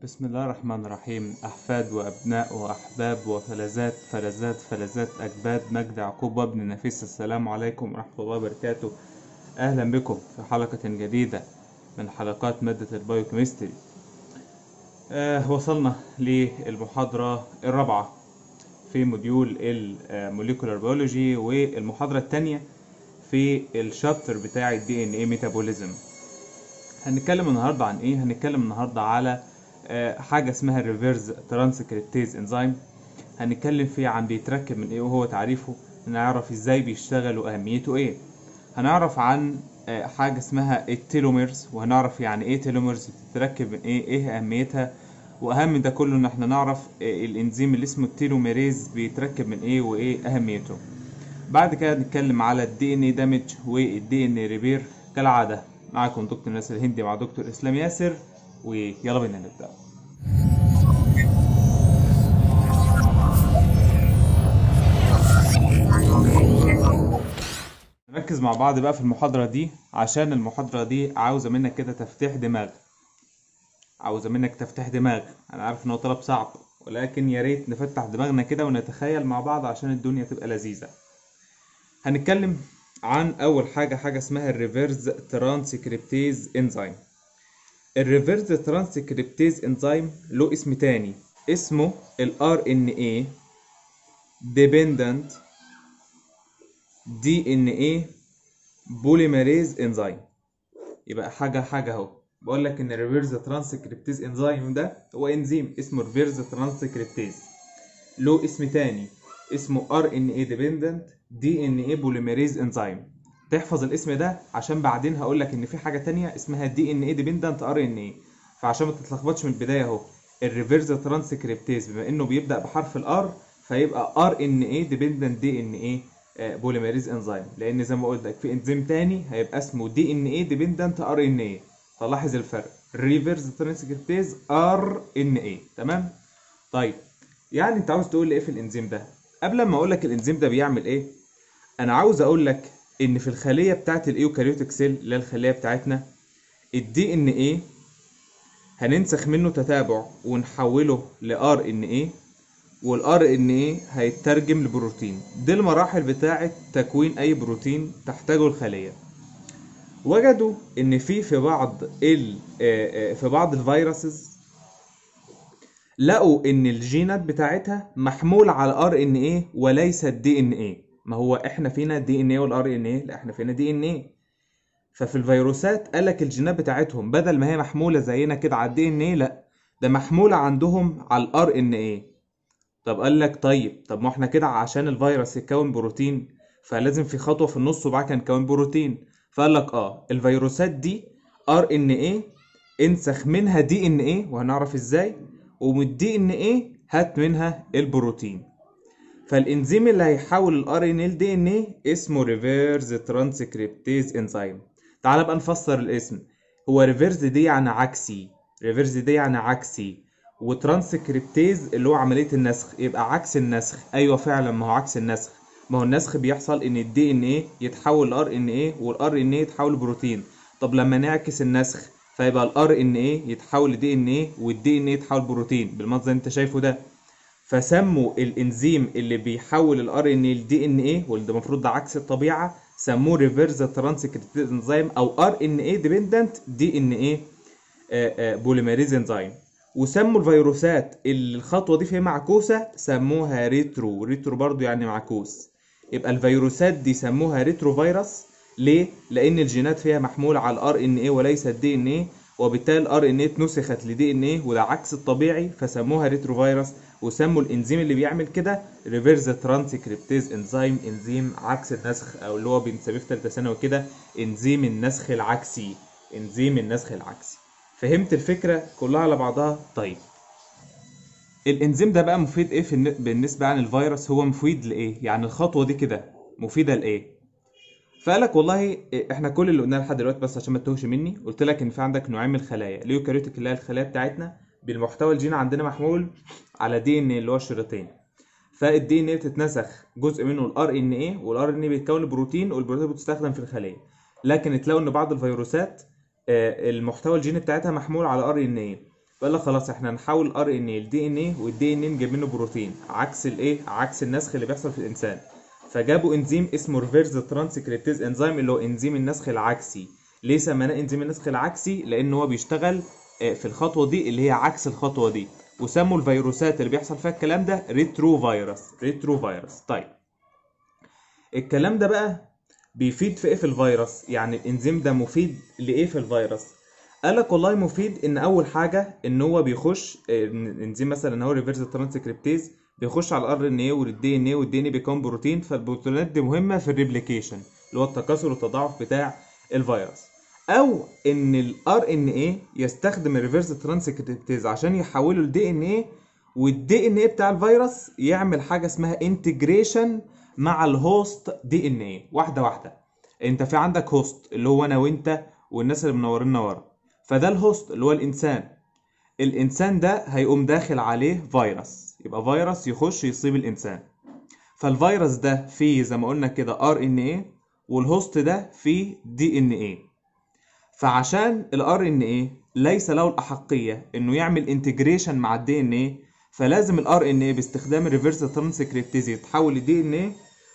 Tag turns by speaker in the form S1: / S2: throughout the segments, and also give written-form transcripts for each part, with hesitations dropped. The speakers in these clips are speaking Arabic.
S1: بسم الله الرحمن الرحيم. أحفاد وأبناء وأحباب وفلذات فلذات فلذات أجداد مجد يعقوب وابن نفيس، السلام عليكم ورحمة الله وبركاته. أهلا بكم في حلقة جديدة من حلقات مادة البايوكيمستري. وصلنا للمحاضرة الرابعة في موديول الموليكولار بيولوجي، والمحاضرة الثانية في الشابتر بتاع الدي ان اي ميتابوليزم. هنتكلم النهاردة عن ايه؟ هنتكلم النهاردة على حاجة اسمها الريفيرز ترانسكريبتيز انزيم. هنتكلم فيه عن بيتركب من ايه وهو تعريفه، نعرف ازاي بيشتغل واهميته ايه. هنعرف عن حاجة اسمها التيلوميرز، وهنعرف يعني ايه تيلوميرز، بتتركب من ايه اهميتها، واهم ده كله ان احنا نعرف الانزيم اللي اسمه التيلوميريز بيتركب من ايه وايه اهميته. بعد كده نتكلم على الدي ان اي دامج والدي ان اي ريبير. كالعادة معكم دكتور ناصر الهندي مع دكتور اسلام ياسر، ويلا بينا نبدأ. نركز مع بعض بقى في المحاضرة دي، عشان المحاضرة دي عاوزة منك كده تفتح دماغ، عاوزة منك تفتح دماغ. انا عارف ان هو طلب صعب، ولكن يا ريت نفتح دماغنا كده ونتخيل مع بعض عشان الدنيا تبقى لذيذة. هنتكلم عن اول حاجة اسمها الريفيرز ترانسكريبتيز انزيم. الريفيرز ترانسكريبتيز انزيم له اسم تاني، اسمه ال RNA dependent DNA polymerase enzyme. يبقى حاجة اهو بقول لك ان الريفيرز ترانسكريبتيز انزيم ده هو انزيم اسمه ريفيرز ترانسكريبتيز، له اسم تاني اسمه RNA dependent DNA polymerase enzyme. تحفظ الاسم ده عشان بعدين هقول لك ان في حاجة تانية اسمها DNA dependent RNA، فعشان ما تتلخبطش من البداية اهو. الريفيرز ترانسكريبتيز بما انه بيبدأ بحرف الار فيبقى RNA dependent DNA بوليميريز انزيم، لان زي ما قلت لك في انزيم تاني هيبقى اسمه DNA dependent RNA. فلاحظ الفرق، ريفيرز ترانسكريبتيز RNA. تمام؟ طيب يعني انت عاوز تقول لي ايه في الانزيم ده؟ قبل ما اقول لك الانزيم ده بيعمل ايه، انا عاوز اقول لك ان في الخليه بتاعت الايوكاريوتيك سيل اللي هي الخليه بتاعتنا، الدي ان ايه هننسخ منه تتابع ونحوله ل RNA، والار ان ايه هيترجم لبروتين. دي المراحل بتاعه تكوين اي بروتين تحتاجه الخليه. وجدوا ان في بعض الفيروسز لقوا ان الجينات بتاعتها محمولة على ار ان ايه وليس الدي ان ايه. ما هو احنا فينا دي ان ايه والار ان ايه؟ لا، احنا فينا دي ان ايه. ففي الفيروسات قالك الجينات بتاعتهم بدل ما هي محمولة زينا كده على الدي ان ايه، لا، ده محمولة عندهم على الار ان ايه. طب قال لك طب ما احنا كده عشان الفيروس يكون بروتين فلازم في خطوة في النص وبعد كده نكون بروتين. فقال لك الفيروسات دي ار ان ايه انسخ منها دي ان ايه، وهنعرف ازاي، ومن الدي ان ايه هات منها البروتين. فالانزيم اللي هيحول الار ان ايه لدي ان ايه اسمه ريفيرز ترانسكريبتيز انزيم. تعال بقى نفسر الاسم. هو ريفيرز دي يعني عكسي، ريفيرز دي يعني عكسي، وترانسكريبتيز اللي هو عمليه النسخ، يبقى عكس النسخ. ايوه فعلا، ما هو عكس النسخ. ما هو النسخ بيحصل ان الدي ان ايه يتحول لار ان ايه والار ان ايه يتحول لبروتين. طب لما نعكس النسخ فيبقى الار ان ايه يتحول لدي ان ايه والدي ان ايه يتحول بروتين بالمنظر اللي انت شايفه ده. فسموا الانزيم اللي بيحول الار ان اي لدي ان ايه، واللي المفروض ده عكس الطبيعه، سموه ريفيرس ترانسكريبتيز انزيم او ار ان اي ديبندنت دي ان ايه بوليميريز انزيم. وسموا الفيروسات اللي الخطوه دي فيها معكوسه سموها ريترو. ريترو برضو يعني معكوس. يبقى الفيروسات دي سموها ريترو فيروس. ليه؟ لان الجينات فيها محموله على الار ان اي وليس الدي ان ايه، وبالتالي الار ان ايه اتنسخت لدي ان ايه وده عكس الطبيعي، فسموها ريترو فيروس. وسموا الانزيم اللي بيعمل كده ريفيرس ترانسكريبتيز انزيم، انزيم عكس النسخ، او اللي هو بنسميه في ثالثه ثانوي كده انزيم النسخ العكسي. انزيم النسخ العكسي. فهمت الفكره كلها على بعضها؟ طيب الانزيم ده بقى مفيد ايه بالنسبه عن الفيروس؟ هو مفيد لايه؟ يعني الخطوه دي كده مفيده لايه؟ فقالك والله احنا كل اللي قلناه لحد دلوقتي، بس عشان ما تتوهش مني، قلت لك ان في عندك نوعين من الخلايا، اليوكاريوتيك اللي هي الخلايا بتاعتنا بالمحتوى الجيني عندنا محمول على دي ان اللي هو الشريطين. فالدي ان ايه بتتنسخ جزء منه الار ان ايه، والار ان ايه بيتكون بروتين، والبروتين بتستخدم في الخليه. لكن تلاقوا ان بعض الفيروسات المحتوى الجيني بتاعتها محمول على ار ان ايه. بقول لك خلاص احنا نحول الار ان اي لدي ان اي، والدي ان اي نجيب منه بروتين، عكس الايه، عكس النسخ اللي بيحصل في الانسان. فجابوا انزيم اسمه ريفيرس ترانسكريبتيز انزيم، اللي هو انزيم النسخ العكسي. ليه سميناه انزيم النسخ العكسي؟ لان هو بيشتغل في الخطوه دي اللي هي عكس الخطوه دي. وسموا الفيروسات اللي بيحصل فيها الكلام ده ريترو فيروس. ريترو فيروس. طيب الكلام ده بقى بيفيد في ايه في الفيروس؟ يعني الانزيم ده مفيد لايه في الفيروس؟ قالك والله مفيد ان اول حاجه ان هو بيخش الانزيم مثلا هو ريفيرس ترانسكريبتيز بيخش على الار ان اي والدي ان اي، والدي ان اي بيكون بروتين، فالبروتينات دي مهمه في الريبليكيشن اللي هو التكاثر والتضاعف بتاع الفيروس. او ان الار ان اي يستخدم الريفيرس ترانسكريبتيز عشان يحوله لدي ان اي، والدي ان اي بتاع الفيروس يعمل حاجه اسمها انتجريشن مع الهوست دي ان اي. واحده واحده. انت في عندك هوست اللي هو انا وانت والناس اللي منورينا ورا، فده الهوست اللي هو الانسان. الانسان ده هيقوم داخل عليه فيروس، يبقى فيروس يخش يصيب الانسان. فالفيروس ده فيه زي ما قلنا كده ار ان اي، والهوست ده فيه دي ان اي. فعشان الار ان اي ليس له الاحقيه انه يعمل انتجريشن مع الدي ان اي، فلازم الار ان اي باستخدام الريفرس ترانسكريبتيز يتحول لدي ان اي،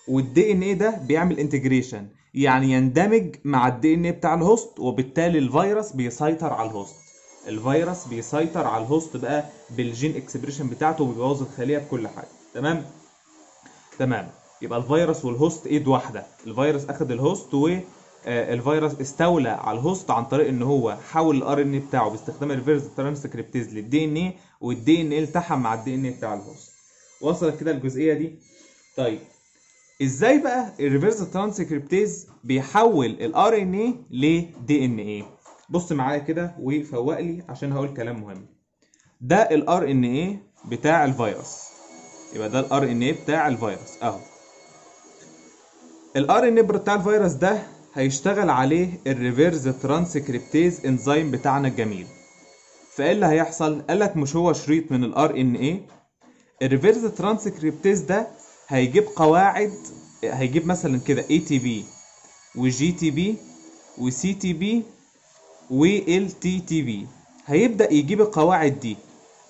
S1: والدي ان اي ده بيعمل انتجريشن، يعني يندمج مع الدي ان اي بتاع الهوست، وبالتالي الفيروس بيسيطر على الهوست. الفيروس بيسيطر على الهوست بقى بالجين اكسبريشن بتاعته، وبيبوظ الخليه بكل حاجه. تمام. تمام. يبقى الفيروس والهوست ايد واحده. الفيروس اخد الهوست، والفيروس استولى على الهوست عن طريق ان هو حول الار ان اي بتاعه باستخدام الريفرس ترانسكريبتيز للدي ان اي، والدي ان اي التحم مع الدي ان اي بتاع الهوست. وصلت كده الجزئيه دي؟ طيب ازاي بقى الريفرس ترانسكريبتيز بيحول الار ان اي لدي ان اي؟ بص معايا كده وفوق لي عشان هقول كلام مهم. ده الار ان اي بتاع الفيروس، يبقى ده الار ان اي بتاع الفيروس اهو. الار ان اي بتاع الفيروس ده هيشتغل عليه الريفرس ترانسكريبتيز انزيم بتاعنا الجميل. فايه اللي هيحصل؟ قالك مش هو شريط من الار ان اي؟ الريفرس ترانسكريبتيز ده هيجيب قواعد، هيجيب مثلا كده اي تي بي وجي تي بي وسي تي بي وال تي تي بي. هيبدأ يجيب القواعد دي،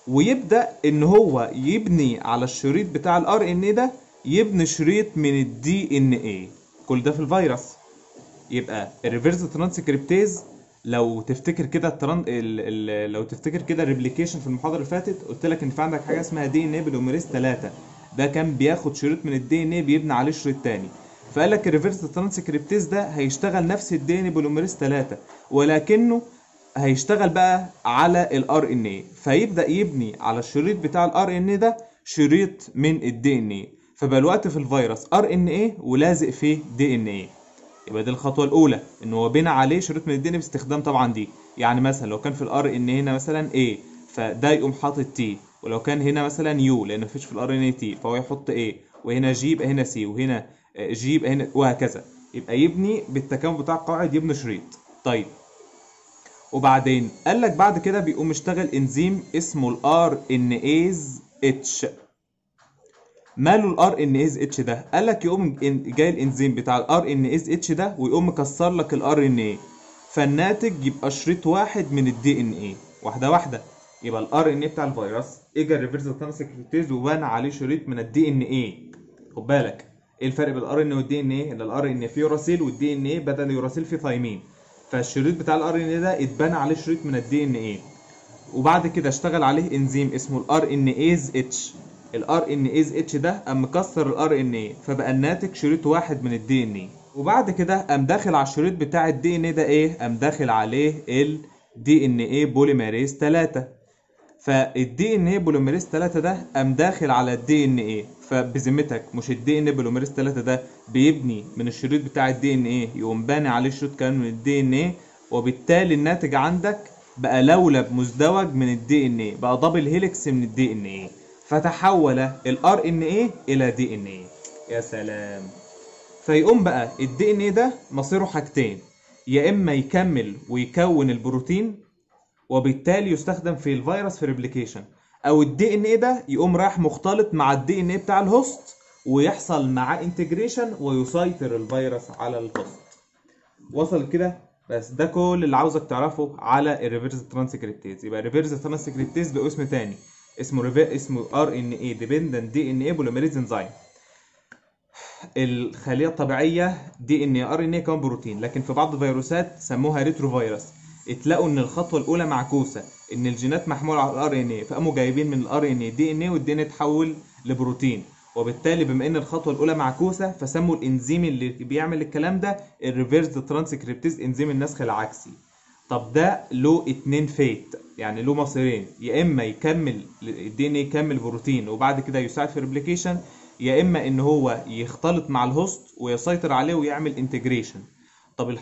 S1: ويبدأ ان هو يبني على الشريط بتاع الار ان اي ده، يبني شريط من الدي ان اي. كل ده في الفيروس. يبقى الريفرس ترانسكريبتيز، لو تفتكر كده لو تفتكر كده الريبليكيشن في المحاضره اللي فاتت قلت لك ان في عندك حاجه اسمها دي ان اي بوليميريز 3. ده كان بياخد شريط من الدي ان اي بيبني عليه شريط تاني. فقال لك الريفرس ترانسكريبتيز ده هيشتغل نفس الدي ان اي بوليميريز 3، ولكنه هيشتغل بقى على الار ان اي، فيبدا يبني على الشريط بتاع الار ان اي ده شريط من الدي ان اي. فبقى الوقت في الفيروس ار ان اي ولازق فيه دي ان اي. يبقى دي الخطوه الاولى، ان هو بنى عليه شريط من الدي ان باستخدام طبعا دي. يعني مثلا لو كان في الار ان هنا مثلا A، فده يقوم حاطط T، ولو كان هنا مثلا U لان مفيش في الار ان T فهو يحط A، وهنا G يبقى هنا C، وهنا G يبقى هنا، وهكذا. يبقى يبني بالتكامل بتاع القواعد، يبني شريط. طيب وبعدين قال لك بعد كده بيقوم يشتغل انزيم اسمه الار ان ايز اتش. ماله الار ان ايز اتش ده؟ قال لك يقوم جاي الانزيم بتاع الار ان ايز اتش ده ويقوم مكسر لك الار ان اي، فالناتج يبقى شريط واحد من الدي ان اي. واحده واحده. يبقى الار ان اي بتاع الفيروس اجى الريفرس ترانسكريبتيز وبنى عليه شريط من الدي ان اي. خد بالك ايه الفرق بين الار ان والدي ان اي؟ ان الار ان فيه يوراسيل، والدي ان اي بدل يوراسيل فيه ثايمين. فالشريط بتاع الار ان اي ده اتبنى عليه شريط من الدي ان اي، وبعد كده اشتغل عليه انزيم اسمه الار ان ايز اتش. الار ان ايز اتش ده قام مكسر الار ان اي، فبقى الناتج شريط واحد من الدي ان اي. وبعد كده قام داخل على الشريط بتاع الدي ان اي ده ايه؟ قام داخل عليه الدي ان اي بوليميريز 3. فالدي ان اي بوليميريز 3 ده قام داخل على الدي ان اي. فبذمتك مش الدي ان اي بوليميريز 3 ده بيبني من الشريط بتاع الدي ان اي يقوم باني عليه شريط كمان من الدي ان اي، وبالتالي الناتج عندك بقى لولب مزدوج من الدي ان اي، بقى دبل هيليكس من الدي ان اي، فتحول الار ان اي الى دي ان اي. يا سلام. فيقوم بقى الدي ان اي ده مصيره حاجتين، يا اما يكمل ويكون البروتين وبالتالي يستخدم في الفيروس في ريبليكيشن، او الدي ان اي ده يقوم رايح مختلط مع الدي ان اي بتاع الهوست ويحصل معاه انتجريشن ويسيطر الفيروس على الهوست. وصل كده؟ بس ده كل اللي عاوزك تعرفه على الريفرس ترانسكريبتيز. يبقى الريفرس ترانسكريبتيز باسم تاني اسمه ار ان اي ديبندنت دي ان اي بوليميريز انزيم. الخليه الطبيعيه دي ان ار ان اي كمان بروتين، لكن في بعض الفيروسات سموها ريترو فيروس. اتلاقوا ان الخطوه الاولى معكوسه، ان الجينات محموله على الار ان اي، فقاموا جايبين من الار ان اي دي ان اي، والدي ان اي اتحول لبروتين. وبالتالي بما ان الخطوه الاولى معكوسه فسموا الانزيم اللي بيعمل الكلام ده الريفرس ترانسكريبتيز، انزيم النسخ العكسي. طب ده له اتنين فيت، يعني له مصيرين، يا اما يكمل الدي ان اي يكمل بروتين وبعد كده يساعد في الريبليكيشن، يا اما ان هو يختلط مع الهوست ويسيطر عليه ويعمل انتجريشن. طب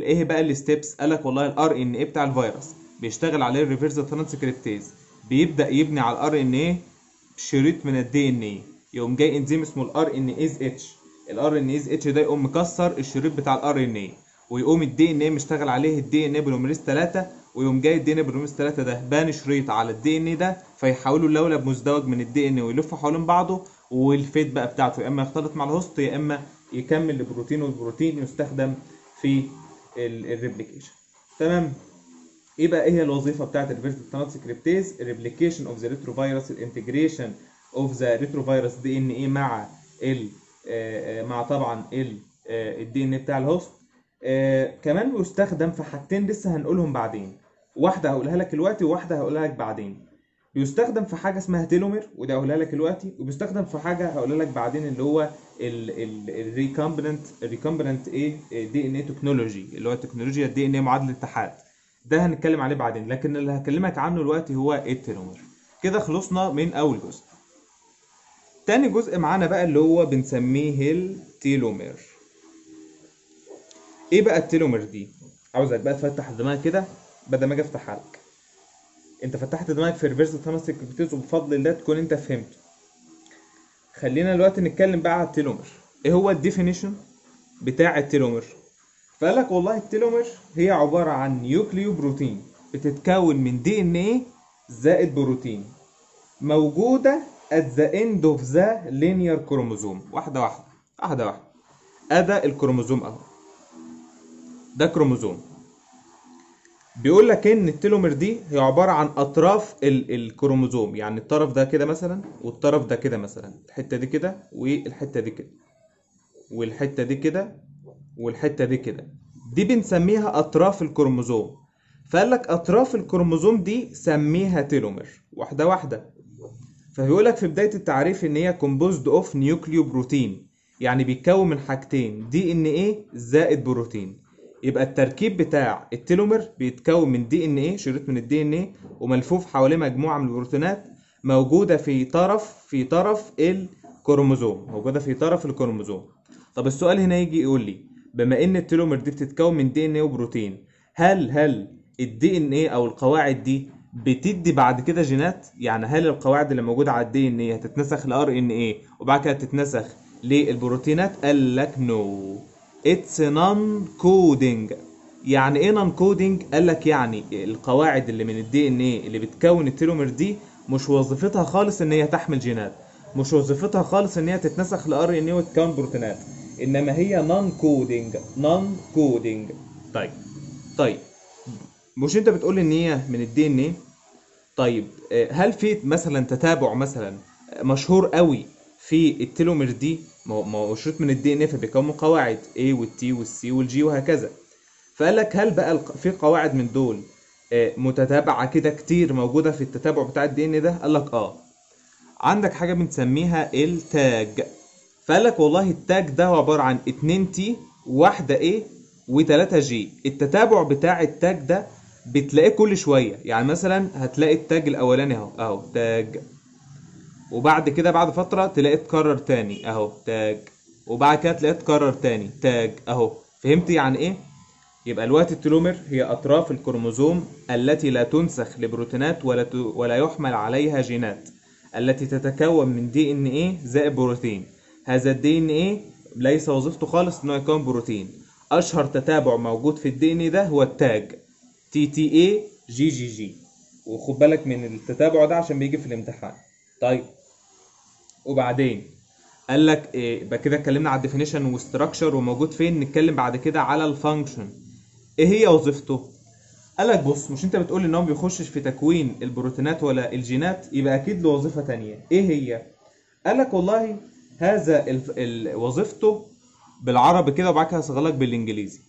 S1: ايه بقى الستبس؟ قالك والله الار ان اي بتاع الفيروس بيشتغل عليه الريفرس ترانسكريبتيز، بيبدا يبني على الار ان اي شريط من الدي ان اي، يقوم جاي انزيم اسمه الار ان ايز اتش. الار ان ايز اتش ده يقوم مكسر الشريط بتاع الار ان اي، ويقوم الدي ان اي مشتغل عليه الدي ان اي بوليميريز 3، ويقوم جاي الدي ان اي بوليميريز 3 ده باني شريط على الدي ان اي ده، فيحولوا اللولب مزدوج من الدي ان اي ويلفوا حوالين بعضه، والفيت بقى بتاعته يا اما يختلط مع الهوست يا اما يكمل البروتين، والبروتين يستخدم في الريبليكيشن. تمام. ايه هي الوظيفه بتاعت الريفرس ترانسكريبتيز؟ الريبليكيشن اوف ذا ريتروفيروس، الانتجريشن اوف ذا ريتروفيروس دي ان اي مع مع طبعا الدي ان اي بتاع الهوست. كمان بيستخدم في حاجتين لسه هنقولهم بعدين، واحده هقولها لك دلوقتي وواحده هقولها لك بعدين. بيستخدم في حاجه اسمها تيلومير، وده هقولها لك دلوقتي، وبيستخدم في حاجه هقولها لك بعدين اللي هو الريكامبننت دي ان اي تكنولوجي، اللي هو تكنولوجيا الدي ان اي معادله الاتحاد. ده هنتكلم عليه بعدين، لكن اللي هكلمك عنه دلوقتي هو التيلومير. كده خلصنا من اول جزء. تاني جزء معانا بقى اللي هو بنسميه التيلومير. ايه بقى التيلومير دي؟ عاوزك بقى تفتح دماغك كده بدل ما اجي افتحها لك. انت فتحت دماغك في ريفرس ترانسكريبتيز وبفضل الله تكون انت فهمته. خلينا دلوقتي نتكلم بقى على التيلومير. ايه هو الديفينيشن بتاع التيلومير؟ فقال لك والله التيلومير هي عباره عن نيوكليو بروتين بتتكون من دي ان ايه زائد بروتين، موجوده at the end of the linear chromosome. واحده واحده. ادى الكروموزوم اهو، ده كروموزوم. بيقول لك ان التيلومير دي هي عباره عن اطراف الكروموزوم، يعني الطرف ده كده مثلا والطرف ده كده مثلا، الحته دي كده والحته دي كده والحته دي كده والحته دي كده، دي بنسميها اطراف الكروموزوم. فقال لك اطراف الكروموزوم دي سميها تيلومير. واحده. فبيقول لك في بدايه التعريف ان هي كومبوزد اوف نيوكليو بروتين، يعني بيتكون من حاجتين دي ان ايه زائد بروتين. يبقى التركيب بتاع التيلومير بيتكون من دي ان ايه، شريط من الدي ان ايه، وملفوف حواليه مجموعه من البروتينات موجوده في طرف الكروموزوم. طب السؤال هنا يجي يقول لي بما ان التيلومير دي بتتكون من دي ان ايه وبروتين، هل الدي ان ايه او القواعد دي بتدي بعد كده جينات؟ يعني هل القواعد اللي موجوده على الدي ان ايه هتتنسخ لار ان ايه وبعد كده تتنسخ للبروتينات؟ قال لك نو، اتس نون كودنج. يعني ايه نون كودنج؟ قال لك يعني القواعد اللي من الدي ان ايه اللي بتكون التيلومير دي مش وظيفتها خالص ان هي تحمل جينات، مش وظيفتها خالص ان هي تتنسخ لار ان ايه وتكون بروتينات، انما هي نون كودنج. طيب مش انت بتقول ان هي من الدي ان ايه؟ طيب هل في مثلا تتابع مثلا مشهور قوي في التيلومير دي؟ ما هو شريط من الدي ان ايه فبيكون قواعد A والتي والسي والجي وهكذا. فقال لك هل بقى في قواعد من دول متتابعه كده كتير موجوده في التتابع بتاع الدي ان ده؟ قال لك عندك حاجه بنسميها التاج. فقال لك والله التاج ده هو عباره عن 2 تي واحده A و3 جي. التتابع بتاع التاج ده بتلاقيه كل شويه، يعني مثلا هتلاقي التاج الاولاني اهو تاج، وبعد كده بعد فتره تلاقيه اتكرر تاني اهو تاج، وبعد كده تلاقيه اتكرر تاني تاج اهو. فهمت يعني ايه؟ يبقى الوقت التلومر هي اطراف الكروموزوم التي لا تنسخ لبروتينات ولا يحمل عليها جينات، التي تتكون من دي ان ايه زائد بروتين. هذا الدي ان ايه ليس وظيفته خالص انه يكون بروتين. اشهر تتابع موجود في الدي ان ايه ده هو التاج TTA GGG، وخد بالك من التتابع ده عشان بيجي في الامتحان. طيب وبعدين قال لك يبقى كده اتكلمنا على الديفينيشن والستراكشر وموجود فين، نتكلم بعد كده على الفانكشن. ايه هي وظيفته؟ قالك بص، مش انت بتقول ان هو ما بيخشش في تكوين البروتينات ولا الجينات، يبقى اكيد له وظيفة تانية. ايه هي؟ قالك والله هذا وظيفته بالعربي كده، وبعد كده هصيغلك بالانجليزي.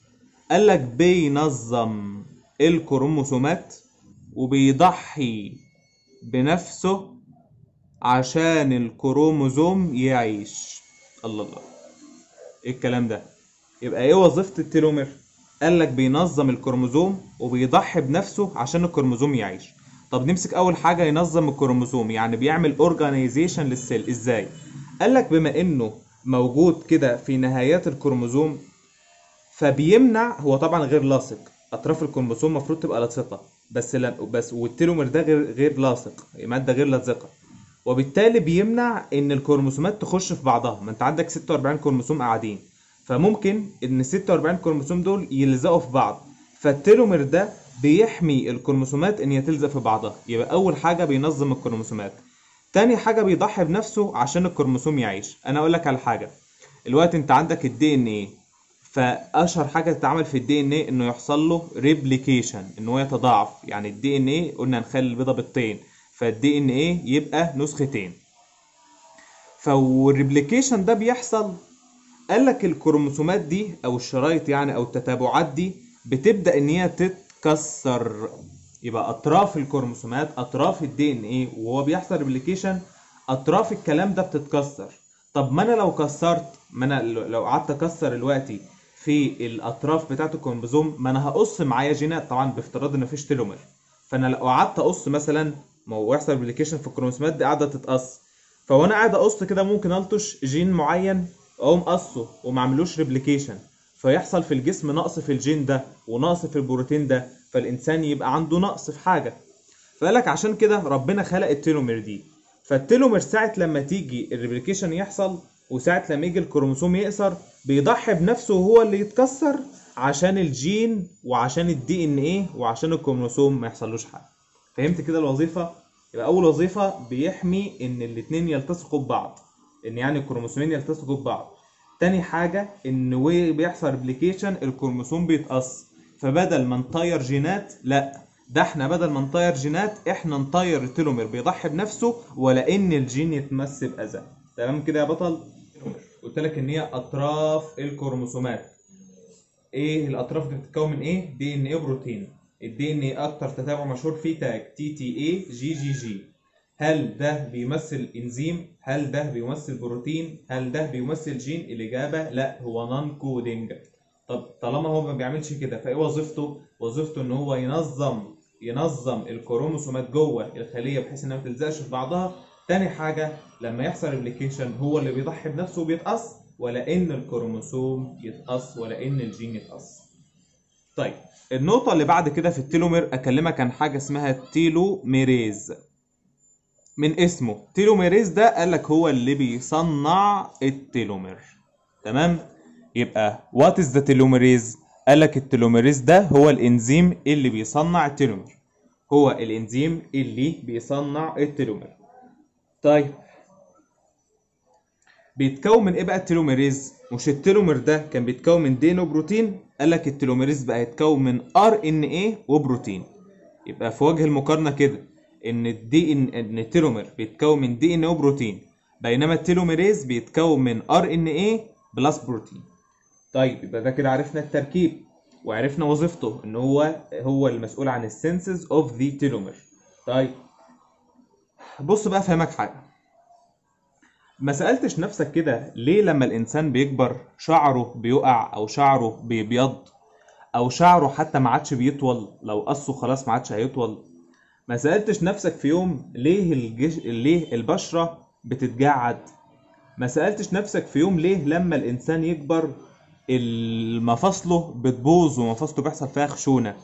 S1: قالك بينظم الكروموسومات وبيضحي بنفسه عشان الكروموزوم يعيش. الله الله، ايه الكلام ده؟ يبقى ايه وظيفة التيلومير؟ قالك بينظم الكروموزوم وبيضحي بنفسه عشان الكروموزوم يعيش. طب نمسك اول حاجة، ينظم الكروموزوم يعني بيعمل اورجانيزيشن للسيل. ازاي؟ قالك بما انه موجود كده في نهايات الكروموزوم، فبيمنع، هو طبعا غير لاصق، اطراف الكروموسوم المفروض تبقى لاصقه، بس والتيلومير ده غير لاصق، ماده غير لازقه، وبالتالي بيمنع ان الكروموسومات تخش في بعضها. ما انت عندك 46 كروموسوم قاعدين، فممكن ان ال 46 كروموسوم دول يلزقوا في بعض، فالتيلومير ده بيحمي الكروموسومات ان هي تلزق في بعضها. يبقى اول حاجه بينظم الكروموسومات. تاني حاجه بيضحي بنفسه عشان الكروموسوم يعيش. انا اقول لك على حاجه، الوقت انت عندك الدي ان ايه، فاشهر حاجه تتعمل في الدي ان ايه انه يحصل له ريبليكيشن، ان هو يتضاعف. يعني الدي ان ايه قلنا نخلي البيضه بيضتين، فالدي ان ايه يبقى نسختين. فالريبليكيشن ده بيحصل، قالك الكروموسومات دي او الشرايط يعني او التتابعات دي بتبدا ان هي تتكسر. يبقى اطراف الكروموسومات، اطراف الدي ان ايه وهو بيحصل ريبليكيشن، اطراف الكلام ده بتتكسر. طب ما انا لو كسرت، ما انا لو قعدت اكسر دلوقتي في الاطراف بتاعت الكروموسوم، ما انا هقص معايا جينات طبعا بافتراض ان مفيش تيلومير. فانا لو قعدت اقص مثلا، ما هو يحصل ريبليكيشن في الكروموسومات دي قاعده تتقص، فوانا قاعد اقص كده ممكن الطش جين معين اقوم قصه وما عملوش ريبليكيشن، فيحصل في الجسم نقص في الجين ده ونقص في البروتين ده، فالانسان يبقى عنده نقص في حاجه. فقالك عشان كده ربنا خلق التيلومير دي. فالتيلومير ساعه لما تيجي الريبليكيشن يحصل، وساعه لما يجي الكروموسوم يقصر، بيضحي بنفسه وهو اللي يتكسر عشان الجين وعشان الدي ان ايه وعشان الكروموسوم ما يحصلوش حاجه. فهمت كده الوظيفه؟ يبقى اول وظيفه بيحمي ان الاتنين يلتصقوا ببعض، ان يعني الكروموسومين يلتصقوا ببعض. تاني حاجه ان بيحصل ريبليكيشن، الكروموسوم بيتقص، فبدل ما نطير جينات، لا، ده احنا بدل ما نطير جينات احنا نطير التيلومير بيضحي بنفسه ولا ان الجين يتمس باذى. تمام كده يا بطل؟ قلت لك ان هي اطراف الكروموسومات. ايه الاطراف دي بتتكون من ايه؟ دي ان ايه وبروتين. الدي ان ايه اكتر تتابع مشهور فيه تاج تي تي اي جي جي جي. هل ده بيمثل انزيم؟ هل ده بيمثل بروتين؟ هل ده بيمثل جين؟ الاجابه لا، هو نون كودنج. طب طالما هو ما بيعملش كده، فايه وظيفته؟ وظيفته ان هو ينظم الكروموسومات جوه الخليه بحيث انها ما تلزقش في بعضها. تاني حاجه لما يحصل ريبليكيشن هو اللي بيضحي بنفسه وبيتقص، ولا ان الكروموسوم يتقص ولا ان الجين يتقص. طيب النقطه اللي بعد كده في التيلومير اكلمك عن حاجه اسمها التيلوميريز. من اسمه تيلوميريز ده قالك هو اللي بيصنع التيلومير. تمام؟ يبقى وات از ذا تيلوميريز؟ قالك التيلوميريز ده هو الانزيم اللي بيصنع التيلومير. هو الانزيم اللي بيصنع التيلومير. طيب بيتكون من ايه بقى التيلوميريز؟ مش التيلومير ده كان بيتكون من دي ان وبروتين؟ قالك التيلوميريز بقى يتكون من ار ان ايه وبروتين. يبقى في وجه المقارنه كده ان ان التيلومير بيتكون من دي ان وبروتين، بينما التيلوميريز بيتكون من ار ان ايه بلس بروتين. طيب يبقى ده كده عرفنا التركيب وعرفنا وظيفته، ان هو المسؤول عن السنسز اوف ذا تيلومير. طيب بص بقى فهمك حاجه، ما سألتش نفسك كده ليه لما الإنسان بيكبر شعره بيقع أو شعره بيبيض أو شعره حتى ما عادش بيطول، لو قصه خلاص ما عادش هيطول؟ ما سألتش نفسك في يوم ليه البشرة بتتجعد؟ ما سألتش نفسك في يوم ليه لما الإنسان يكبر مفاصله بتبوظ ومفاصله بيحصل فيها خشونة؟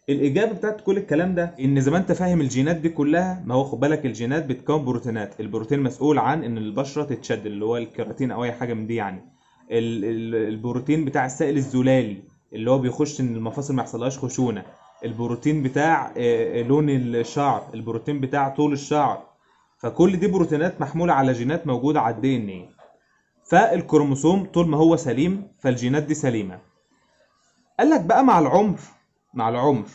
S1: الإجابة بتاعت كل الكلام ده إن زي ما أنت فاهم الجينات دي كلها، ما هو خد بالك الجينات بتكون بروتينات، البروتين مسؤول عن إن البشرة تتشد اللي هو الكيراتين أو أي حاجة من دي يعني. البروتين بتاع السائل الزلالي اللي هو بيخش إن المفاصل ما يحصلهاش خشونة، البروتين بتاع لون الشعر، البروتين بتاع طول الشعر. فكل دي بروتينات محمولة على جينات موجودة على الدي ان ايه. فالكروموسوم طول ما هو سليم فالجينات دي سليمة. قال لك بقى مع العمر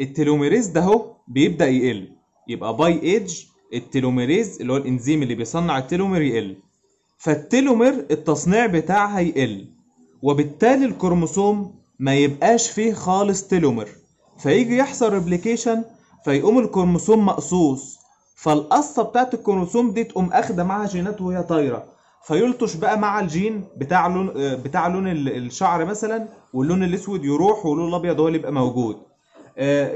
S1: التلوميريز ده اهو بيبدأ يقل، يبقى باي ايدج التلوميريز اللي هو الانزيم اللي بيصنع التلومير يقل، فالتلومير التصنيع بتاعها يقل، وبالتالي الكروموسوم ما يبقاش فيه خالص تلومير، فيجي يحصل ريبليكيشن فيقوم الكروموسوم مقصوص، فالقصه بتاعت الكروموسوم دي تقوم اخده معاها جينات وهي طايره، فيلطش بقى مع الجين بتاع لون الشعر مثلا، واللون الاسود يروح واللون الابيض هو اللي يبقى موجود.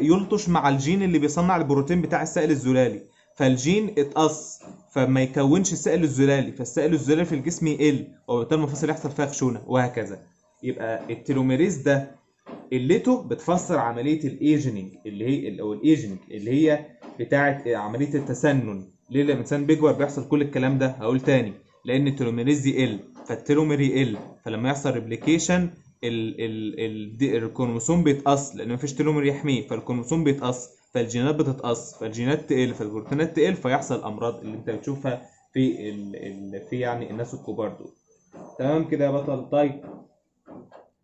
S1: يلطش مع الجين اللي بيصنع البروتين بتاع السائل الزلالي، فالجين اتقص فما يكونش السائل الزلالي، فالسائل الزلالي في الجسم يقل وبالتالي المفاصل يحصل فيها خشونه وهكذا. يبقى التلوميريز ده قلته بتفسر عمليه الايجنينج اللي هي بتاعه عمليه التسنن. ليه لما الانسان بيكبر بيحصل كل الكلام ده؟ هقول تاني، لان التلوميريز يقل فالتلومير يقل، فلما يحصل ريبليكيشن الكروموسوم بيتقص لان مفيش تلومير يحميه، فالكروموسوم بيتقص فالجينات بتتقص، فالجينات تقل فالبروتينات تقل، فيحصل امراض اللي انت بتشوفها في يعني الناس الكبار دول. تمام كده يا بطل؟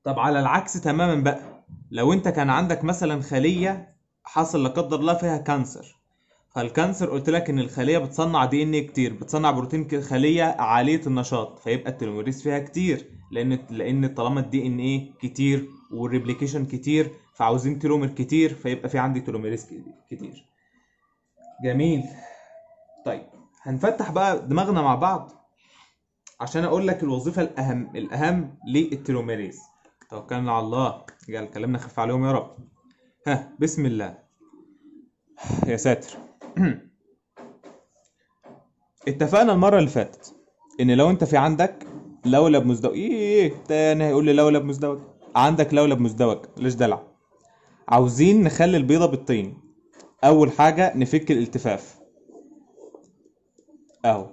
S1: طب على العكس تماما بقى، لو انت كان عندك مثلا خليه حصل لا قدر الله فيها كانسر، فالكانسر قلت لك ان الخليه بتصنع دي ان كتير، بتصنع بروتين، خليه عاليه النشاط، فيبقى التلوميريز فيها كتير، لان طالما الدي ان ايه كتير والريبليكيشن كتير فعاوزين تلومير كتير، فيبقى في عندي تلوميريز كتير. جميل. طيب هنفتح بقى دماغنا مع بعض عشان اقول لك الوظيفه الاهم للتلوميريز. توكلنا على الله، قال كلامنا خف عليهم يا رب. بسم الله. يا ساتر. اتفقنا المره اللي فاتت ان لو انت في عندك لولب مزدوج، تاني هيقول لي لولب مزدوج، عندك لولب مزدوج ليش دلع، عاوزين نخلي البيضه بالطين. اول حاجه نفك الالتفاف اهو،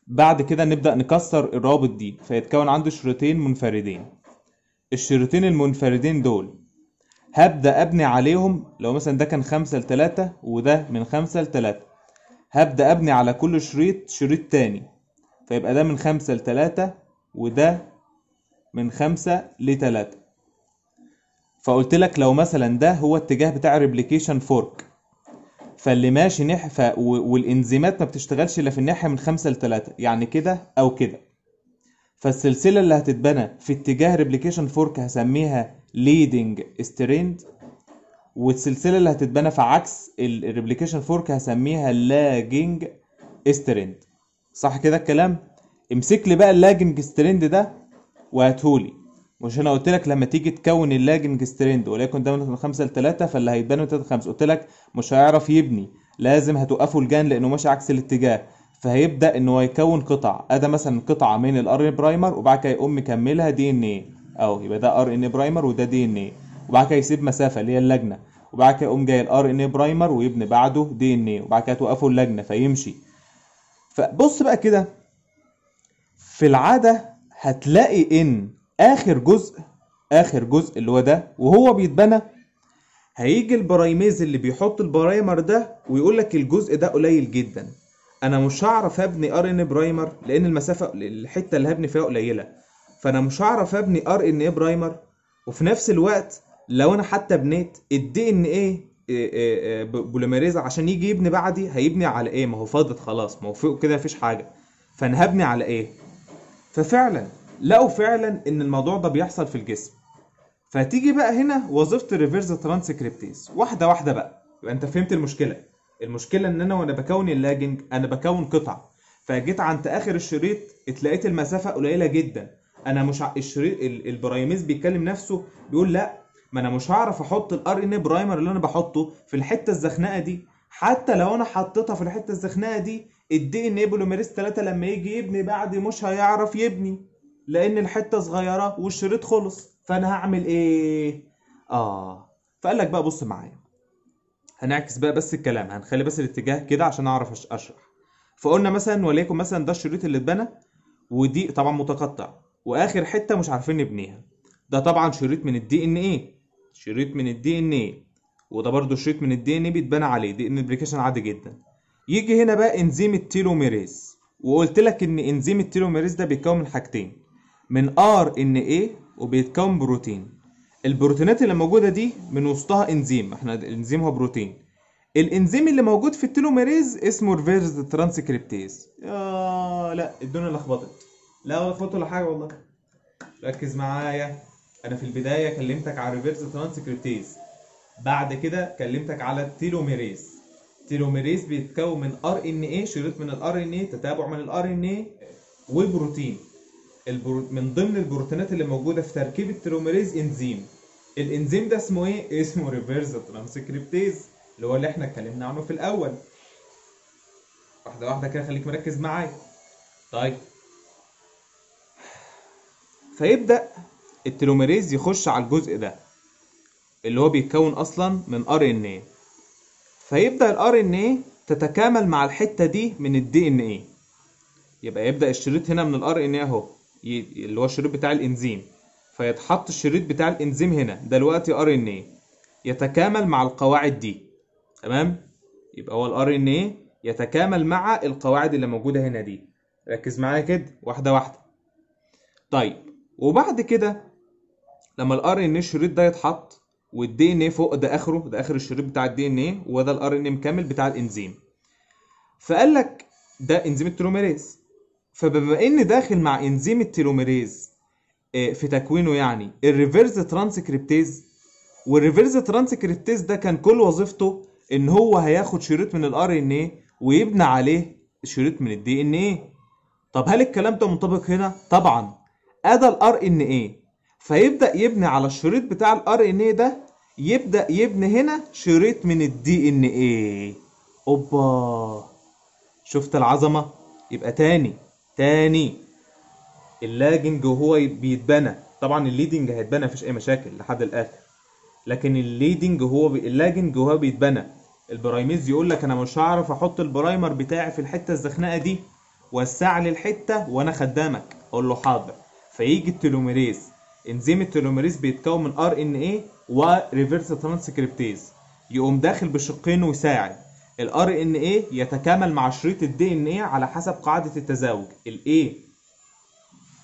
S1: بعد كده نبدا نكسر الروابط دي فيتكون عنده شريطين منفردين. الشريطين المنفردين دول هبدا ابني عليهم، لو مثلا ده كان 5-3 وده من 5-3، هبدا ابني على كل شريط تاني، فيبقى ده من 5-3 وده من 5-3. فقلت لك لو مثلا ده هو اتجاه بتاع الريبليكيشن فورك، فاللي ماشي والانزيمات ما بتشتغلش الا في الناحيه من 5-3، يعني كده او كده، فالسلسله اللي هتتبنى في اتجاه ريبليكيشن فورك هسميها ليدنج ستريند، والسلسله اللي هتتبنى في عكس الريبليكيشن فورك هسميها لاجنج ستريند. صح كده الكلام؟ امسك لي بقى اللاجنج ستريند ده وهاتهولي، مش انا قلت لك لما تيجي تكون اللاجنج ستريند وليكن ده من 5-3 فاللي هيتبنى من 3-5، قلت لك مش هيعرف يبني، لازم هتوقفه الجان لانه ماشي عكس الاتجاه، فهيبدا انه يكون قطع، ادي مثلا قطعه من الار ان برايمر وبعد كده يقوم مكملها دي ان ايه، او يبقى ده ار ان برايمر وده دي ان ايه، وبعد كده يسيب مسافه اللي هي اللجنه، وبعد كده يقوم جاي الار ان برايمر ويبني بعده دي ان ايه، وبعد كده توقفه اللجنه فيمشي. فبص بقى كده، في العاده هتلاقي ان اخر جزء اللي هو ده وهو بيتبنى هيجي البرايميز اللي بيحط البرايمر ده ويقول لك الجزء ده قليل جدا، انا مش هعرف ابني ار ان برايمر لان المسافه الحته اللي هبني فيها قليله، فانا مش هعرف ابني ار ان اي برايمر، وفي نفس الوقت لو انا حتى بنيت الدي ان ايه بوليميريز عشان يجي يبني بعدي هيبني على ايه؟ ما هو فاضت خلاص، ما هو فوق كده مفيش حاجه، فانا هبني على ايه؟ ففعلا لقوا فعلا ان الموضوع ده بيحصل في الجسم. فتيجي بقى هنا وظيفه الريفيرس ترانسكريبتيز واحده واحده بقى، يبقى انت فهمت المشكله ان انا وانا بكون اللاجنج انا بكون قطع، فجيت عند اخر الشريط اتلاقيت المسافه قليله جدا، انا مش الشريط البرايميز بيتكلم نفسه بيقول لا، ما انا مش هعرف احط الار ان برايمر اللي انا بحطه في الحته الزخنقه دي، حتى لو انا حطيتها في الحته الزخنقه دي الدي ان اي بوليميريز 3 لما يجي يبني بعدي مش هيعرف يبني لان الحته صغيره والشريط خلص، فانا هعمل ايه؟ فقال لك بقى بص معايا، هنعكس بقى بس الكلام، هنخلي بس الاتجاه كده عشان اعرف اشرح. فقلنا مثلا وليكن مثلا ده الشريط اللي اتبنى ودي طبعا متقطع واخر حته مش عارفين نبنيها، ده طبعا شريط من الدي ان ايه، وده برده شريط من الدي ان ايه بيتبنى عليه دي ان ابلكيشن عادي جدا. يجي هنا بقى انزيم التيلوميريز، وقلت لك ان انزيم التيلوميريز ده بيتكون من حاجتين، من ار ان ايه وبيتكون بروتين. البروتينات اللي موجوده دي من وسطها انزيم، احنا الانزيم هو بروتين. الانزيم اللي موجود في التيلوميريز اسمه ريفيرس ترانسكريبتيز. لا الدنيا لخبطت. لا لخبطت ولا حاجه والله. ركز معايا. انا في البدايه كلمتك على ريفيرس ترانسكريبتيز، بعد كده كلمتك على التيلوميريز. التيلوميريز بيتكون من ار ان اي، شريط من الار ان اي، تتابع من الار ان اي وبروتين. من ضمن البروتينات اللي موجوده في تركيب التيلوميريز انزيم. الانزيم ده اسمه ايه؟ اسمه ريفيرس ترانسكريبتيز، اللي هو اللي احنا اتكلمنا عنه في الاول. واحده واحده كده، خليك مركز معايا. طيب، فيبدا التيلوميريز يخش على الجزء ده اللي هو بيتكون اصلا من ار ان اي. فيبدا الار ان اي تتكامل مع الحته دي من الدي ان اي. يبقى يبدا الشريط هنا من الار ان اي اهو، اللي هو الشريط بتاع الانزيم. فيتحط الشريط بتاع الانزيم هنا دلوقتي ار ان اي، يتكامل مع القواعد دي. تمام؟ يبقى هو الار ان اي يتكامل مع القواعد اللي موجوده هنا دي. ركز معايا كده واحده واحده. طيب، وبعد كده لما الار ان اي الشريط ده يتحط والدي ان اي فوق، ده اخره، ده اخر الشريط بتاع الدي ان اي، وده الار ان اي مكمل بتاع الانزيم. فقال لك ده انزيم التيلوميريز. فبما ان داخل مع انزيم التيلوميريز في تكوينه يعني الريفيرس ترانسكريبتيز، والريفيرس ترانسكريبتيز ده كان كل وظيفته ان هو هياخد شريط من الار ان اي ويبنى عليه شريط من الدي ان اي. طب هل الكلام ده منطبق هنا؟ طبعا. ادى الار ان اي، فيبدا يبني على الشريط بتاع الار ان اي ده، يبدا يبني هنا شريط من الدي ان اي. اوبا، شفت العظمه؟ يبقى تاني اللاجنج وهو بيتبنى، طبعا الليدنج هيتبنى مفيش اي مشاكل لحد الاخر، لكن اللاجنج وهو بيتبنى، البرايميز يقول لك انا مش هعرف احط البرايمر بتاعي في الحته الزخنقه دي، وسع لي الحته وانا خدامك. اقول له حاضر. فيجي التيلوميريز، انزيم التيلوميريز بيتكون من ار ان اي وريفيرس ترانسكريبتيز، يقوم داخل بشقين ويساعد. الار ان اي يتكامل مع شريط الدي ان اي على حسب قاعده التزاوج، الاي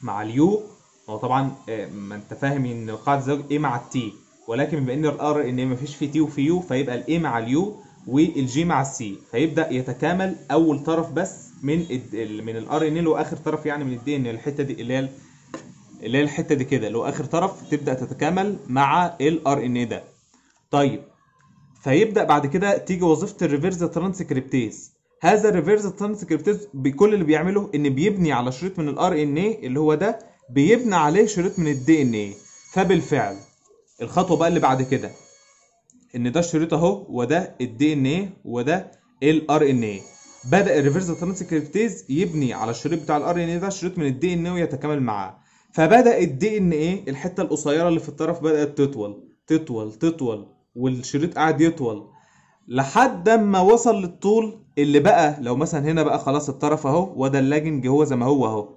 S1: مع اليو. هو طبعا ما انت فاهم ان قاعده التزاوج اي مع التي، ولكن بما ان الار ان اي مفيش فيه تي وفي يو، فيبقى الاي مع اليو والجي مع السي، فيبدا يتكامل اول طرف بس من الار ان اي، واخر طرف يعني من الدي ان، الحته دي اللي هي الحته دي كده، اللي هو اخر طرف، تبدا تتكامل مع الار ان اي ده. طيب، فيبدا بعد كده تيجي وظيفه الريفيرس ترانسكريبتيز. هذا الريفيرس ترانسكريبتيز بكل اللي بيعمله ان بيبني على شريط من الار ان اي اللي هو ده، بيبني عليه شريط من الدي ان اي. فبالفعل الخطوه بقى اللي بعد كده ان ده الشريط اهو، وده الدي ان اي، وده الار ان اي. بدا الريفيرس ترانسكريبتيز يبني على الشريط بتاع الار ان اي ده شريط من الدي ان اي ويتكامل معاه. فبدا الدي ان اي الحته القصيره اللي في الطرف بدات تطول، والشريط قاعد يطول لحد ما وصل للطول اللي بقى، لو مثلا هنا بقى خلاص الطرف اهو، وده اللاجنج هو زي ما هو اهو.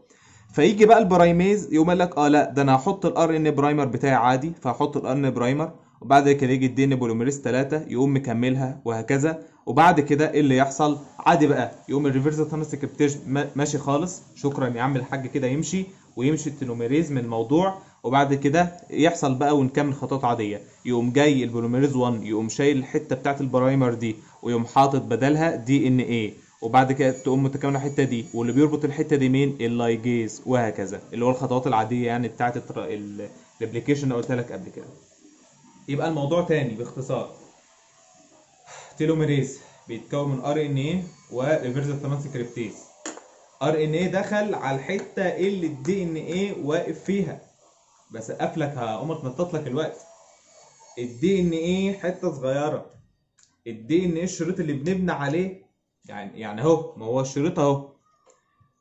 S1: فيجي بقى البرايميز يقوم قال لك لا ده انا هحط الار ان برايمر بتاعي عادي، فهحط الار ان برايمر، وبعد كده يجي الدي ان بوليميريز 3 يقوم مكملها وهكذا. وبعد كده ايه اللي يحصل؟ عادي بقى يقوم الريفيرس ترانسكريبتيز ماشي خالص، شكرا يا عم الحاج كده، يمشي ويمشي التلوميريز من الموضوع. وبعد كده يحصل بقى ونكمل خطوات عاديه، يقوم جاي البوليميريز 1 يقوم شايل الحته بتاعت البرايمر دي ويقوم حاطط بدلها دي ان ايه، وبعد كده تقوم متكامله الحته دي، واللي بيربط الحته دي مين؟ اللايجيز، وهكذا، اللي هو الخطوات العاديه يعني بتاعت الابلكيشن اللي قلت لك قبل كده. يبقى الموضوع تاني باختصار، تيلوميريز بيتكون من ار ان اي وريفيرس ترانسكريبتيز. ار ان اي دخل على الحته اللي الدي ان اي واقف فيها، بس لك هقوم اتنطط لك الوقت. الدي ان اي حته صغيره، الدي ان اي الشريط اللي بنبني عليه، يعني اهو، ما هو الشريط اهو،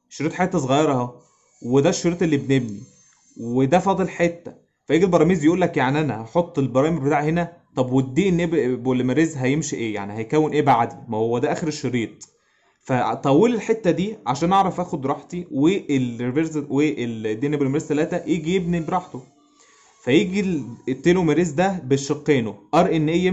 S1: شريط حته صغيره اهو، وده الشريط اللي بنبني، وده فاضل حته. فيجي البراميز يقول لك يعني انا هحط البرامج بتاعي هنا، طب والدي ان اي بوليميريز هيمشي ايه؟ يعني هيكون ايه بعدي؟ ما هو ده اخر الشريط. فطول الحته دي عشان اعرف اخد راحتي، والريفرس والدي ان اي بوليميريز 3 يجي يبني براحته. فيجي التيلوميريز ده بالشقينه، ار ان اي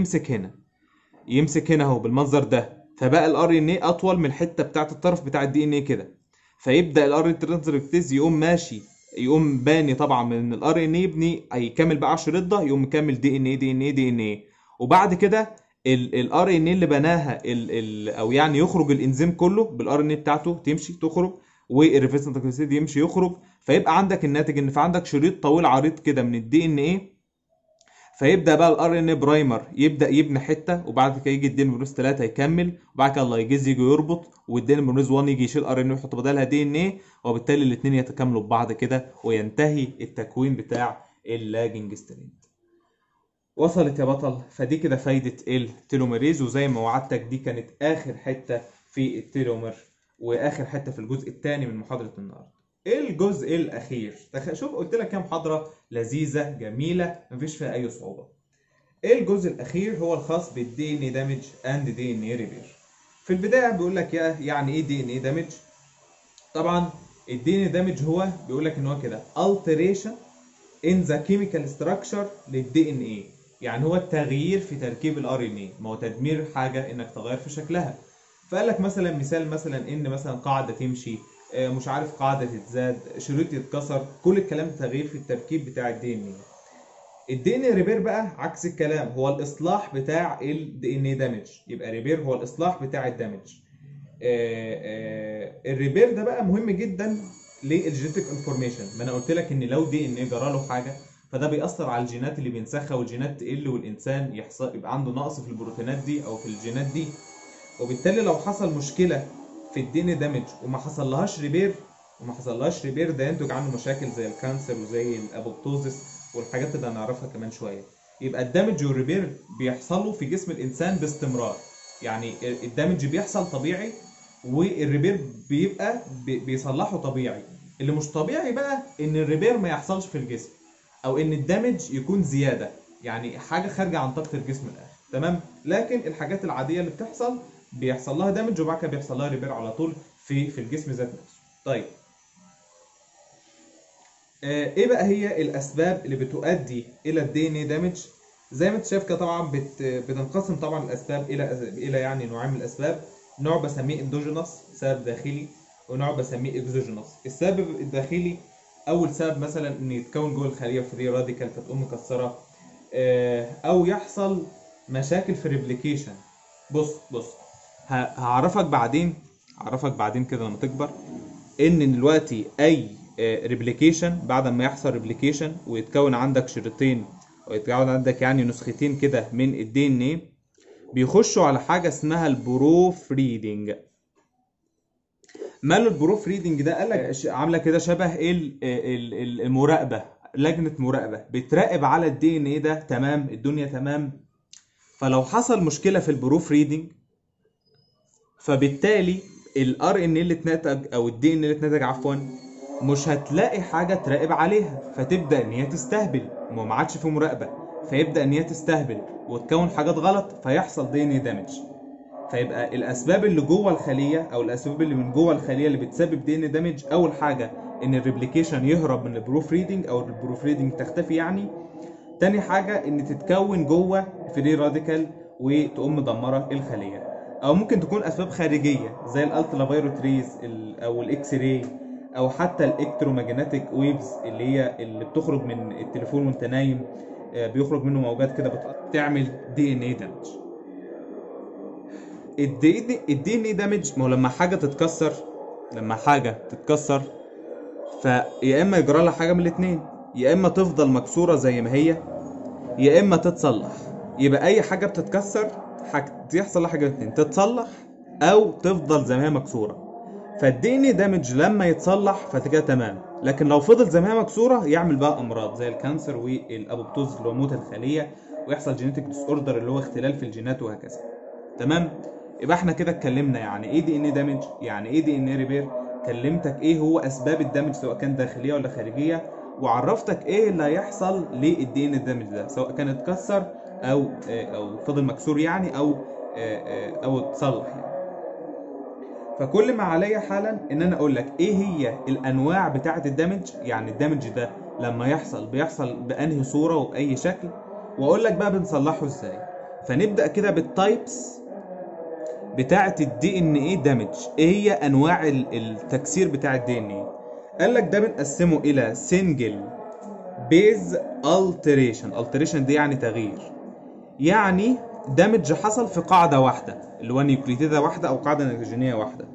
S1: يمسك هنا اهو بالمنظر ده، فبقى الار ان اي اطول من الحته بتاعه الطرف بتاع الدي ان اي كده. فيبدا الار ان ترانسكريبتيز يقوم ماشي يقوم باني طبعا من الار ان اي يبني هيكمل بقى 10 رده، يقوم مكمل دي ان اي دي ان اي دي ان اي. وبعد كده الار ان اي اللي بناها او يعني يخرج الانزيم كله بالار ان اي بتاعته، تمشي تخرج، والريفرس انتجريسيد يمشي يخرج، فيبقى عندك الناتج ان في عندك شريط طويل عريض كده من الدي ان اي. فيبدا بقى الار ان برايمر يبدا يبني حته، وبعد كده يجي الدين بروز 3 يكمل، وبعد كده اللايجيز يجي يربط، والدين بروز 1 يجي يشيل ار ان ويحط بدلها دي ان ايه، وبالتالي الاثنين يتكاملوا ببعض كده وينتهي التكوين بتاع اللاجنج ستريند. وصلت يا بطل؟ فدي كده فايده التيلوميريز، وزي ما وعدتك دي كانت اخر حته في التيلومير واخر حته في الجزء الثاني من محاضره النهارده. ايه الجزء الاخير؟ شوف قلت لك كام محاضره لذيذه جميله مفيش فيها اي صعوبه. ايه الجزء الاخير؟ هو الخاص بالدي ان اي دامج اند دي ان اي ريبير. في البدايه بيقول لك يعني ايه دي ان اي دامج. طبعا الدي ان اي دامج هو بيقول لك ان هو كده alteration in the chemical structure للدي ان اي، يعني هو التغيير في تركيب الار ان اي، ما هو تدمير حاجه انك تغير في شكلها. فقال لك مثلا مثال مثلا ان مثلا قاعده تمشي، مش عارف قاعده تتزاد، شريط يتكسر، كل الكلام ده تغيير في التركيب بتاع الدي ان اي. الدي ان اي ريبير بقى عكس الكلام، هو الاصلاح بتاع الدي ان اي دامج. يبقى ريبير هو الاصلاح بتاع الدامج. الريبير ده بقى مهم جدا للجينيتك انفورميشن. ما انا قلت لك ان لو دي ان اي جرى له حاجه فده بيأثر على الجينات اللي بينسخها، والجينات تقل والانسان يحصل يبقى عنده نقص في البروتينات دي او في الجينات دي. وبالتالي لو حصل مشكله في الدي ان اي دامج وما حصلهاش ريبير ده ينتج عنه مشاكل زي الكانسر وزي الابوبتوزيس والحاجات اللي هنعرفها كمان شويه. يبقى الدامج والريبير بيحصلوا في جسم الانسان باستمرار، يعني الدامج بيحصل طبيعي والريبير بيبقى بيصلحه طبيعي. اللي مش طبيعي بقى ان الريبير ما يحصلش في الجسم، او ان الدامج يكون زياده، يعني حاجه خارجه عن طاقه الجسم الاخر. تمام؟ لكن الحاجات العاديه اللي بيحصل لها دامج وبعد كده بيحصل لها ريبير على طول في الجسم ذات نفسه. طيب ايه بقى هي الاسباب اللي بتؤدي الى الدي ان اي دامج؟ زي ما انت شايف كده طبعا بتنقسم طبعا الاسباب الى يعني نوعين من الاسباب. نوع بسميه اندوجينوس، سبب داخلي، ونوع بسميه اكزوجينوس. السبب الداخلي اول سبب مثلا ان يتكون جوه الخليه فري راديكال فتقوم مكسره، او يحصل مشاكل في الريبليكيشن. بص هعرفك بعدين كده لما تكبر ان دلوقتي اي ريبليكيشن، بعد ما يحصل ريبليكيشن ويتكون عندك شريطين ويتكون عندك يعني نسختين كده من الدي ان ايه، بيخشوا على حاجه اسمها البروف ريدنج. ماله البروف ريدنج ده؟ قال لك عامله كده شبه المراقبه، لجنه مراقبه بتراقب على الدي ان ايه ده. تمام؟ الدنيا تمام. فلو حصل مشكله في البروف ريدنج، فبالتالي الار ان اللي اتنتج او الدي ان اللي اتنتج عفوا مش هتلاقي حاجه تراقب عليها، فتبدا ان هي تستهبل، ما عادش في مراقبه، فيبدا ان هي تستهبل وتكون حاجات غلط فيحصل دي ان دامج. فيبقى الاسباب اللي جوه الخليه او الاسباب اللي من جوه الخليه اللي بتسبب دي ان دامج، اول حاجه ان الريبليكيشن يهرب من البروف ريدنج او البروف ريدنج تختفي يعني. تاني حاجه ان تتكون جوه فري راديكال وتقوم مدمره الخليه. او ممكن تكون اسباب خارجيه زي الالترا فايروت ريز او الاكس راي، او حتى الالكترومagnetic ويفز اللي بتخرج من التليفون وانت نايم، بيخرج منه موجات كده بتعمل دي ان اي دامج. الدي ان اي دامج ما هو لما حاجه تتكسر فيا اما يجرى لها حاجه من الاثنين، يا اما تفضل مكسوره زي ما هي، يا اما تتصلح. يبقى اي حاجه بتتكسر يحصل لها حاجه من الاثنين، تتصلح او تفضل زي ما هي مكسوره. فالدي ان اي دامج لما يتصلح فكده تمام، لكن لو فضل زي ما هي مكسوره يعمل بقى امراض زي الكانسر والابوبتوز اللي هو موت الخليه، ويحصل جينيتك ديس اوردر اللي هو اختلال في الجينات وهكذا. تمام؟ يبقى احنا كده اتكلمنا يعني ايه دي ان اي دامج، يعني ايه دي ان اي ريبير، كلمتك ايه هو اسباب الدمج سواء كان داخليه ولا خارجيه، وعرفتك ايه اللي هيحصل للدي ان اي دامج ده سواء كان اتكسر او فضل مكسور يعني او اتصلح يعني. فكل ما عليا حالا ان انا اقول لك ايه هي الانواع بتاعه الدمج، يعني الدمج ده لما بيحصل بانهي صوره وباي شكل، واقول لك بقى بنصلحه ازاي. فنبدا كده بالتايبس بتاعه الدي ان ايه دامج. ايه هي انواع التكسير بتاع الدي ان ايه؟ قال لك ده بنقسمه الى سنجل بيز التريشن دي يعني تغيير، يعني دامج حصل في قاعده واحده اللي هو نيوكليتيده واحده او قاعده نيتروجينيه واحده،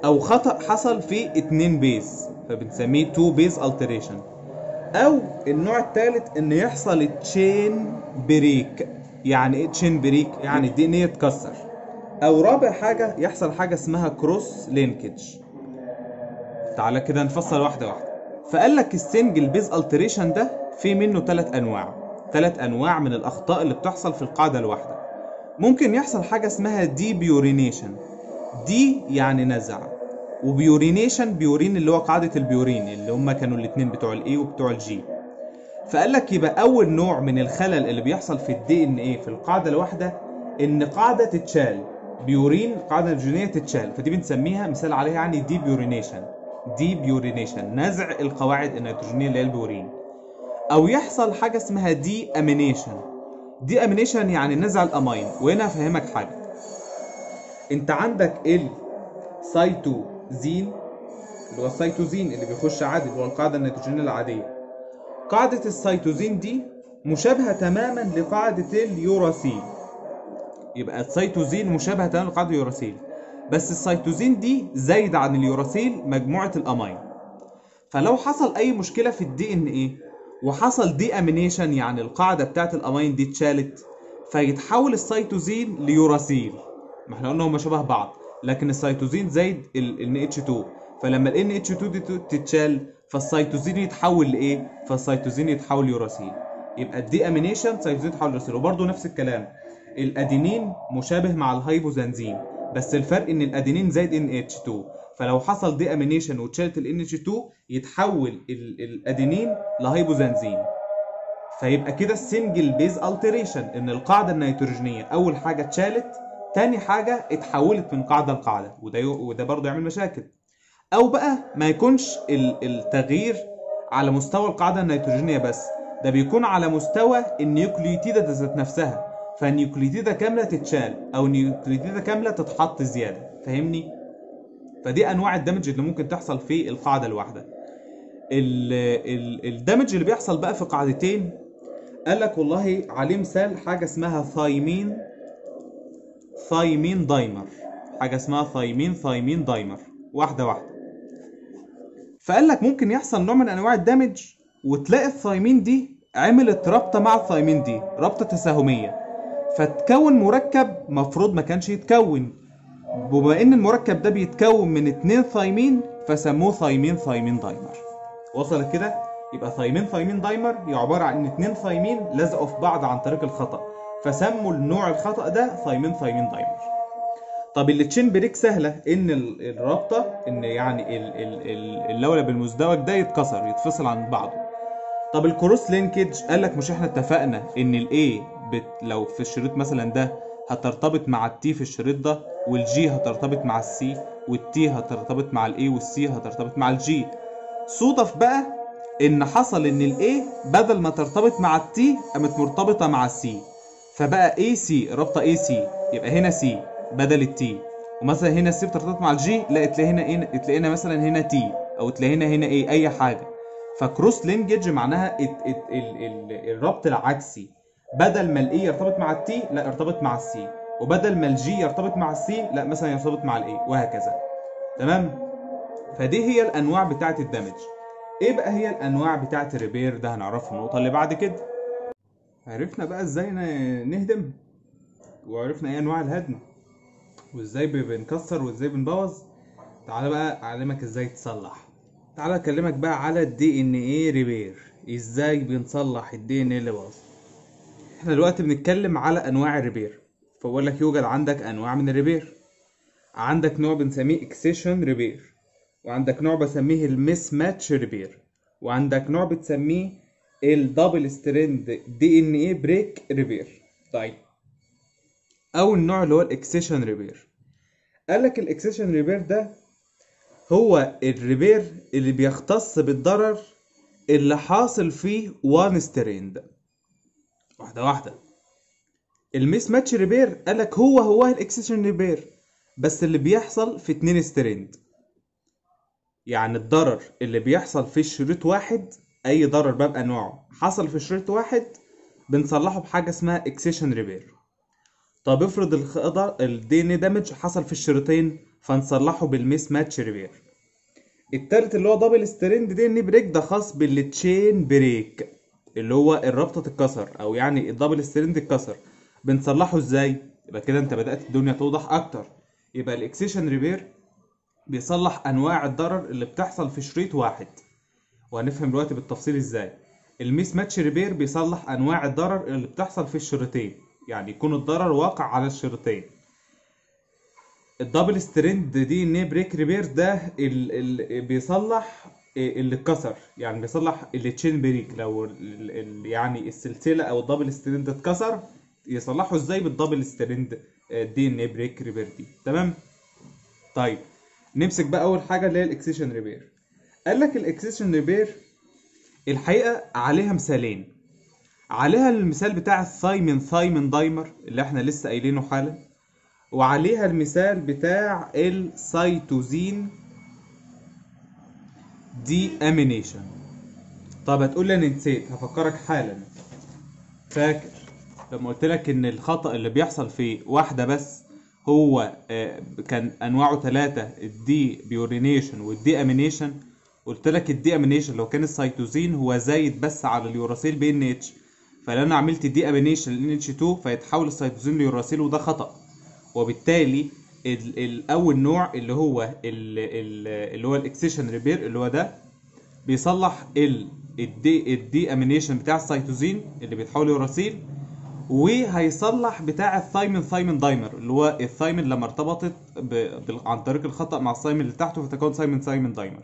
S1: او خطأ حصل في 2 بيز فبنسميه 2 بيز التريشن، او النوع الثالث ان يحصل تشين بريك. يعني ايه تشين بريك؟ يعني الدي ان ايه يتكسر. او رابع حاجه يحصل حاجه اسمها كروس لينكج. تعالى كده نفصل واحده واحده. فقال لك السنجل بيز التريشن ده في منه 3 انواع، 3 انواع من الاخطاء اللي بتحصل في القاعده الواحده. ممكن يحصل حاجه اسمها دي بيورينيشن، دي يعني نزع، وبيورينيشن بيورين اللي هو قاعده البيورين اللي هم كانوا الاثنين بتوع الاي وبتوع الجي. فقال لك يبقى اول نوع من الخلل اللي بيحصل في الدي ان ايه في القاعده الواحده ان قاعده تتشال، بيورين قاعده نيتروجينيه تتشال، فدي بنسميها مثال عليها يعني دي بيورينيشن. دي بيورينيشن نزع القواعد النيتروجينيه اللي هي البيورين. او يحصل حاجه اسمها دي امينيشن. دي امينيشن يعني نزع الامين. وهنا هفهمك حاجه. انت عندك السيتوزين اللي هو السيتوزين اللي بيخش عادي اللي هو القاعده النيتروجينيه العاديه. قاعدة السيتوزين دي مشابهة تماما لقاعدة اليوراسيل. يبقى السيتوزين مشابهة تماما لقاعدة اليوراسيل، بس السيتوزين دي زايدة عن اليوراسيل مجموعة الأمين. فلو حصل أي مشكلة في الدي ان ايه وحصل دي امينيشن يعني القاعدة بتاعت الأمين دي اتشالت، فيتحول السيتوزين ليوراسيل. ما احنا قلنا هما شبه بعض، لكن السيتوزين زايد ال NH2، فلما ال NH2 دي تتشال فالسيتوزين يتحول لايه؟ فالسيتوزين يتحول ليوراسيل. يبقى الدي امينيشن سيتوزين يتحول ليوراسيل. وبرده نفس الكلام الادينين مشابه مع الهايبوزنزين، بس الفرق ان الادينين زائد NH2، فلو حصل دي امينيشن واتشالت ال NH2 يتحول الادينين لهايبوزنزين. فيبقى كده السنجل بيز التريشن ان القاعده النيتروجينيه اول حاجه اتشالت، تاني حاجه اتحولت من قاعده لقاعده، وده برضه يعمل مشاكل. او بقى ما يكونش التغيير على مستوى القاعده النيتروجينيه بس، ده بيكون على مستوى النيوكليوتيده ذات نفسها، فالنيوكليوتيده كامله تتشال او نيوكليوتيده كامله تتحط زياده. فاهمني؟ فدي انواع الدمج اللي ممكن تحصل في القاعده الواحده. الدمج اللي بيحصل بقى في قاعدتين قال لك والله عليه مثال حاجه اسمها ثايمين دايمر. حاجه اسمها ثايمين دايمر. واحده واحده. فقال لك ممكن يحصل نوع من انواع الدمج وتلاقي الثايمين دي عملت رابطه مع الثايمين دي، رابطه تساهميه، فتكون مركب مفروض ما كانش يتكون. وبما ان المركب ده بيتكون من 2 ثايمين فسموه ثايمين دايمر. وصلت كده؟ يبقى ثايمين دايمر هي عباره عن ان 2 ثايمين لزقوا في بعض عن طريق الخطا، فسموا النوع الخطا ده ثايمين دايمر. طب التشين بريك سهله، ان الرابطه ان يعني اللولب المزدوج ده يتكسر يتفصل عن بعضه. طب الكروس لينكج قال لك مش احنا اتفقنا ان الاي لو في الشريط مثلا ده هترتبط مع التي في الشريط ده، والجي هترتبط مع السي، والتي هترتبط مع الاي، والسي هترتبط مع الجي. صودف بقى ان حصل ان الاي بدل ما ترتبط مع التي قامت مرتبطه مع السي، فبقى اي سي رابطه اي سي، يبقى هنا سي بدل التي. ومثلا هنا السي بترتبط مع الجي، لا تلاقي هنا ايه، تلاقينا مثلا هنا تي، او تلاقي هنا ايه اي حاجه. فكروس لينجج معناها الربط العكسي، بدل ما الاي يرتبط مع التي لا يرتبط مع السي، وبدل ما الجي يرتبط مع السي لا مثلا يرتبط مع الاي، وهكذا. تمام؟ فدي هي الانواع بتاعه الدمج. ايه بقى هي الانواع بتاعه الريبير؟ ده هنعرفه في النقطه اللي بعد كده. عرفنا بقى ازاي نهدم، وعرفنا ايه انواع الهدم، وازاي بنكسر وازاي بنبوظ. تعالى بقى اعلمك ازاي تصلح. تعالى اكلمك بقى على الدي ان ايه ريبير، ازاي بنصلح الدي ان ايه اللي باظ. احنا دلوقتي بنتكلم على انواع الريبير، فبقول لك يوجد عندك انواع من الريبير. عندك نوع بنسميه اكسيشن ريبير، وعندك نوع بسميه الميس ماتش ريبير، وعندك نوع بتسميه الدبل ستريند دي ان ايه بريك ريبير. طيب اول نوع اللي هو الاكسيشن ريبير. قال لك الاكسيشن ريبير ده هو الريبير اللي بيختص بالضرر اللي حاصل فيه وان ستريند. واحده واحده. الميس ماتش ريبير قال لك هو الاكسيشن ريبير، بس اللي بيحصل في 2 ستريند. يعني الضرر اللي بيحصل في شريط واحد، اي ضرر بقى بانواعه حصل في شريط واحد بنصلحه بحاجه اسمها اكسيشن ريبير. طب افرض الدي ان دامج حصل في الشريطين، فنصلحه بالميس ماتش ريبير. التالت اللي هو دبل ستريند دي ان بريك، ده خاص بالتشين بريك، اللي هو الرابطه تتكسر او يعني الدبل ستريند اتكسر، بنصلحه ازاي؟ يبقى كده انت بدات الدنيا توضح اكتر. يبقى الاكسيشن ريبير بيصلح انواع الضرر اللي بتحصل في شريط واحد، وهنفهم دلوقتي بالتفصيل ازاي. الميس ماتش ريبير بيصلح انواع الضرر اللي بتحصل في الشريطين، يعني يكون الضرر واقع على الشريطين. الدبل ستريند دي ان بريك ريبير ده بيصلح اللي اتكسر، يعني بيصلح التشين بريك. لو يعني السلسله او الدبل ستريند اتكسر، يصلحه ازاي؟ بالدبل ستريند دي ان بريك ريبير دي. تمام. طيب نمسك بقى اول حاجه اللي هي الاكسيشن ريبير. قال لك الاكسيشن ريبير الحقيقه عليها مثالين. عليها المثال بتاع الثايمين دايمر اللي احنا لسه قايلينه حالا، وعليها المثال بتاع السيتوزين دي امينيشن. طب هتقول لي انا نسيت، هفكرك حالا. فاكر لما قلت لك ان الخطأ اللي بيحصل في واحدة بس هو كان انواعه 3، الدي بيورينيشن والدي امينيشن؟ قلت لك الدي امينيشن لو كان السيتوزين هو زايد بس على اليوراسيل بي ان اتش، فلو انا عملت دي امينيشن لان اتش 2 فيتحول السيتوزين ليوراسيل، وده خطأ. وبالتالي الاول نوع اللي هو الاكسيشن ريبير اللي هو ده بيصلح الدي امينيشن بتاع السيتوزين اللي بيتحول ليوراسيل، وهيصلح بتاع الثايمين دايمر اللي هو الثايمين لما ارتبطت عن طريق الخطأ مع الثايمين اللي تحته فتكون ثايمين دايمر.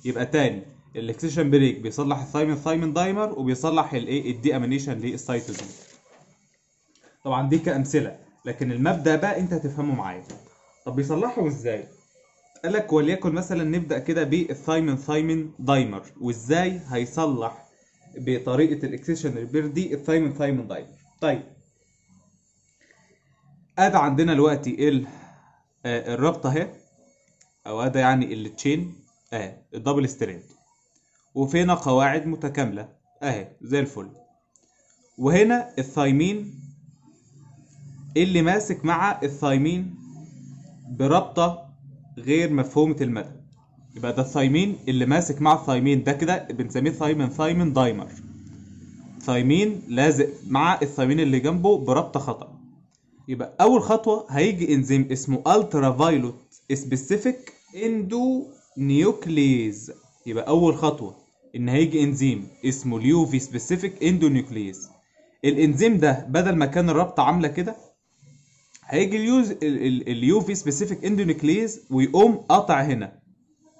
S1: يبقى تاني الاكسيشن بريك بيصلح الثايمين دايمر، وبيصلح الدي امينيشن للسيتوزين. طبعا دي كأمثلة، لكن المبدأ بقى انت هتفهمه معايا. طب بيصلحه ازاي؟ قال لك وليكن مثلا نبدأ كده بالثايمين دايمر، وازاي هيصلح بطريقة الاكسيشن ريبير دي الثايمين دايمر. طيب ادي عندنا دلوقتي الرابطة اهي، او ادي يعني التشين الدبل ستريند، وفينا قواعد متكاملة اهي زي الفل. وهنا الثايمين اللي ماسك مع الثايمين برابطة غير مفهومة المدى، يبقى ده الثايمين اللي ماسك مع الثايمين، ده كده بنسميه ثايمين دايمر. ثايمين لازق مع الثايمين اللي جنبه برابطة خطأ. يبقى أول خطوة هيجي انزيم اسمه الترا فايلوت سبيسيفيك اندو نيوكليز. يبقى أول خطوة إن هيجي انزيم اسمه اليوفي سبيسيفيك اندو نيوكليز. الانزيم ده بدل ما كان الرابطة عاملة كده، هيجي اليوفي سبيسيفيك اندونيكليز ويقوم قاطع هنا،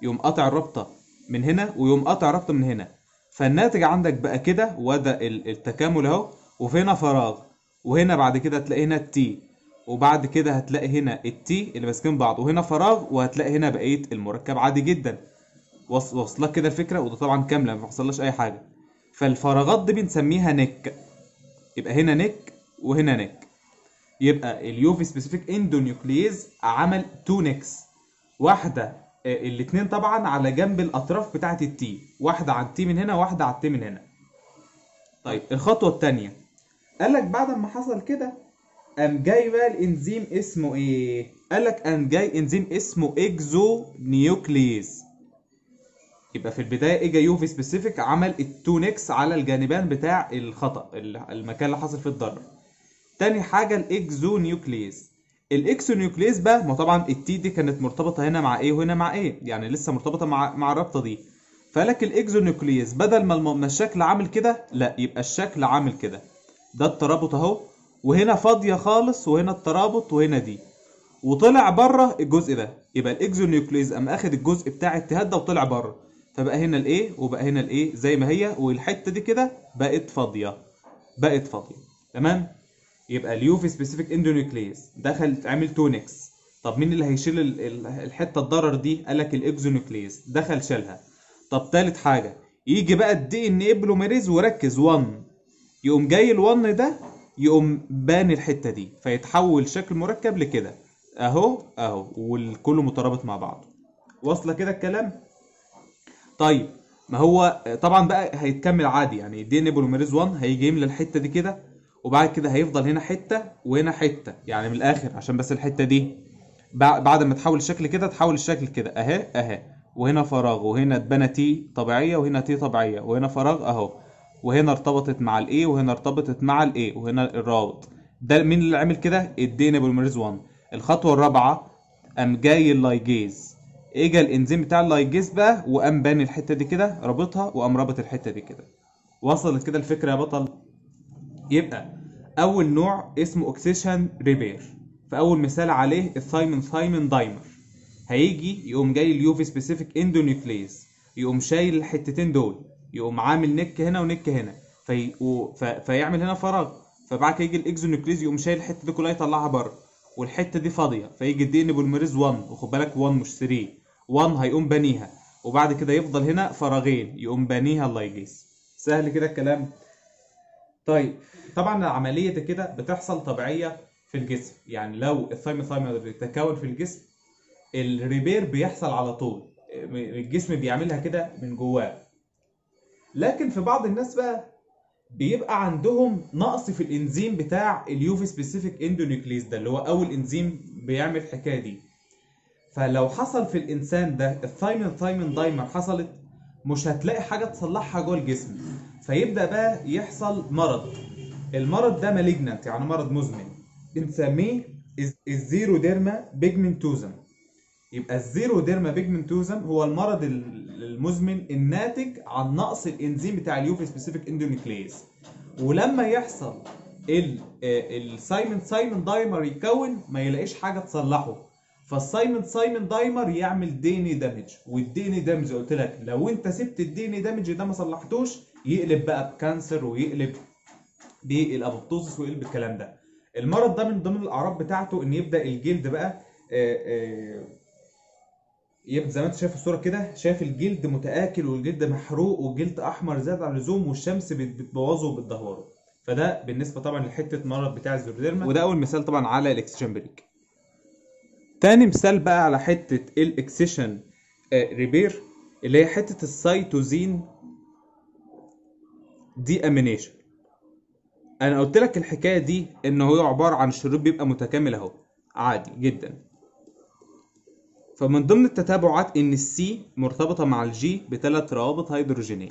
S1: يقوم قاطع الرابطه من هنا ويقوم قاطع الرابطه من هنا، فالناتج عندك بقى كده، وده التكامل اهو. وفي هنا فراغ، وهنا بعد كده هتلاقي هنا التي، وبعد كده هتلاقي هنا التي اللي ماسكين بعض، وهنا فراغ، وهتلاقي هنا بقيه المركب عادي جدا. وصلك كده الفكره؟ وده طبعا كامله ما حصلش اي حاجه. فالفراغات دي بنسميها نك. يبقى هنا نك وهنا نك. يبقى اليوفي سبيسيفيك اندونيوكليز عمل 2 نكس، واحده الاثنين طبعا على جنب الاطراف بتاعه التي، واحده على التي من هنا واحده على التي من هنا. طيب الخطوه الثانيه، قال لك بعد ما حصل كده قام جاي بقى الانزيم اسمه ايه؟ قال لك قام جاي انزيم اسمه اكزو نيوكليز. يبقى في البدايه اجى يوفي سبيسيفيك عمل ال2 نكس على الجانبان بتاع الخطا، المكان اللي حصل فيه الضرر. تاني حاجه الاكزو نيوكليز. الاكسو نيوكليز بقى، ما طبعا التي دي كانت مرتبطه هنا مع ايه وهنا مع ايه، يعني لسه مرتبطه مع الرابطه دي. فلك الاكزو نيوكليز بدل ما الشكل عامل كده، لا يبقى الشكل عامل كده. ده الترابط اهو، وهنا فاضيه خالص، وهنا الترابط، وهنا دي، وطلع بره الجزء ده. يبقى الاكزو نيوكليز قام اخد الجزء بتاع الاتحاد ده وطلع بره، فبقى هنا الايه وبقى هنا الايه زي ما هي، والحته دي كده بقت فاضيه، بقت فاضيه. تمام. يبقى اليوفي سبيسيفيك اندونيوكليز دخل عمل 2 نكس. طب مين اللي هيشيل الحته الضرر دي؟ قال لك الاكزونيوكليز دخل شالها. طب تالت حاجه يجي بقى الدي ان اي بلوميريز، وركز 1، يقوم جاي ال1 ده يقوم بان الحته دي، فيتحول شكل مركب لكده اهو اهو، والكل مترابط مع بعض. واصله كده الكلام؟ طيب ما هو طبعا بقى هيتكمل عادي، يعني الدي ان بوليميريز 1 هيجي يملى الحته دي كده، وبعد كده هيفضل هنا حته وهنا حته، يعني من الاخر عشان بس الحته دي بعد ما تحول الشكل كده تحول الشكل كده اهي اهي، وهنا فراغ، وهنا اتبنى تي طبيعيه، وهنا تي طبيعيه، وهنا فراغ اهو، وهنا ارتبطت مع الاي، وهنا ارتبطت مع الاي، وهنا الرابط. ده مين اللي عمل كده؟ الدي ان بوليميريز 1. الخطوه الرابعه قام جاي اللايجيز، اجى الانزيم بتاع اللايجيز بقى وقام باني الحته دي كده رابطها، وقام رابط الحته دي كده. وصلت كده الفكره يا بطل؟ يبقى اول نوع اسمه اوكسيشن ريبير، فاول مثال عليه الثايمين دايمر. هيجي يقوم جاي اليوفي سبيسيفيك اندونيوكليز، يقوم شايل الحتتين دول، يقوم عامل نك هنا ونك هنا، فيعمل هنا فراغ. فبعد كده يجي الاكزونيوكليز يقوم شايل الحته دي كلها يطلعها بره، والحته دي فاضيه، فيجي الدي ان بوليميريز 1، وخد بالك 1 مش 3، 1 هيقوم بانيها، وبعد كده يفضل هنا فراغين يقوم بانيها اللايجيز. سهل كده الكلام. طيب طبعا العمليه دي كده بتحصل طبيعيه في الجسم، يعني لو الثايمين بيتكون في الجسم الريبير بيحصل على طول، الجسم بيعملها كده من جواه. لكن في بعض الناس بقى بيبقى عندهم نقص في الانزيم بتاع اليوفي سبيسيفيك اندونيوكليز ده، اللي هو اول انزيم بيعمل الحكايه دي. فلو حصل في الانسان ده الثايمين دايمر حصلت، مش هتلاقي حاجه تصلحها جوه الجسم، فيبدا بقى يحصل مرض. المرض ده مالجنانت، يعني مرض مزمن، بنسميه الزيروديرما بيجمنتوزم. يبقى الزيروديرما بيجمنتوزم هو المرض المزمن الناتج عن نقص الانزيم بتاع اليوفي سبيسيفيك اندونيوكليز. ولما يحصل السايمين دايمر يكون ما يلاقيش حاجه تصلحه، فالسايمين دايمر يعمل ديني دامج، والديني دامج قلت لك لو انت سبت الديني دامج ده ما صلحتوش يقلب بقى بكانسر، ويقلب بالابوبتوزس، ويقلب الكلام ده. المرض ده من ضمن الاعراض بتاعته ان يبدا الجلد بقى يبقى زي ما انت شايف الصوره كده، شايف الجلد متآكل، والجلد محروق، والجلد احمر زاد عن اللزوم، والشمس بتبوظه وبتدهوره. فده بالنسبه طبعا لحته مرض بتاع الزيروديرما، وده اول مثال طبعا على الاكسجين بريك. تاني مثال بقى على حته الاكسيشن ريبير، اللي هي حته السيتوزين دي امينيشن. انا قلت لك الحكايه دي ان هو عباره عن الشريط بيبقى متكامل اهو عادي جدا. فمن ضمن التتابعات ان السي مرتبطه مع الجي بثلاث روابط هيدروجينيه.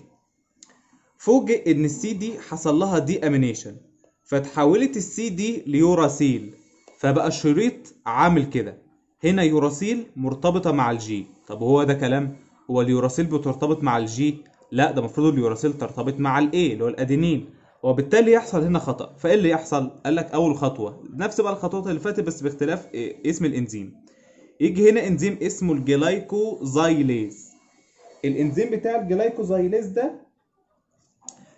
S1: فوجئ ان السي دي حصل لها دي امينيشن، فتحولت السي دي ليوراسيل، فبقى الشريط عامل كده، هنا يوراسيل مرتبطه مع الجي. طب هو ده كلام؟ هو اليوراسيل بترتبط مع الجي؟ لا، ده المفروض اليوراسيل ترتبط مع الاي اللي هو الادينين، وبالتالي يحصل هنا خطأ. فايه اللي يحصل؟ قال لك اول خطوه نفس بقى الخطوات اللي فاتت بس باختلاف اسم الانزيم. يجي هنا انزيم اسمه الجلايكوزايليز. الانزيم بتاع الجلايكوزايليز ده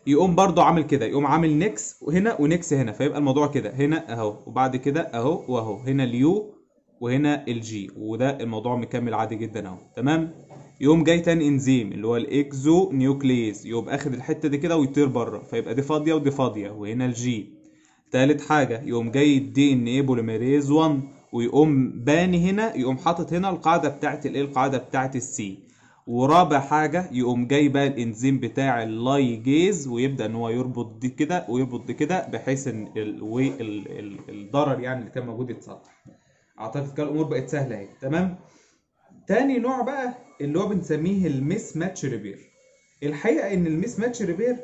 S1: يقوم برضو عامل كده، يقوم عامل نكس هنا ونكس هنا، فيبقى الموضوع كده هنا اهو، وبعد كده اهو واهو، هنا اليو وهنا الجي، وده الموضوع مكمل عادي جدا اهو. تمام. يقوم جاي تاني انزيم اللي هو الاكزو نيوكليز، يبقى اخد الحته دي كده ويطير بره، فيبقى دي فاضيه ودي فاضيه، وهنا الجي. تالت حاجه يقوم جاي الدي ان ايه بوليميريز 1، ويقوم باني هنا، يقوم حاطط هنا القاعده بتاعت الايه، القاعده بتاعت السي. ورابع حاجه يقوم جاي بقى الانزيم بتاع اللايجيز، ويبدا ان هو يربط دي كده ويربط دي كده، بحيث ان الضرر يعني اللي كان موجود يتصلح. اعتقد كده الامور بقت سهله اهي. تمام. تاني نوع بقى اللي هو بنسميه الميس ماتش ريبير. الحقيقه ان الميس ماتش ريبير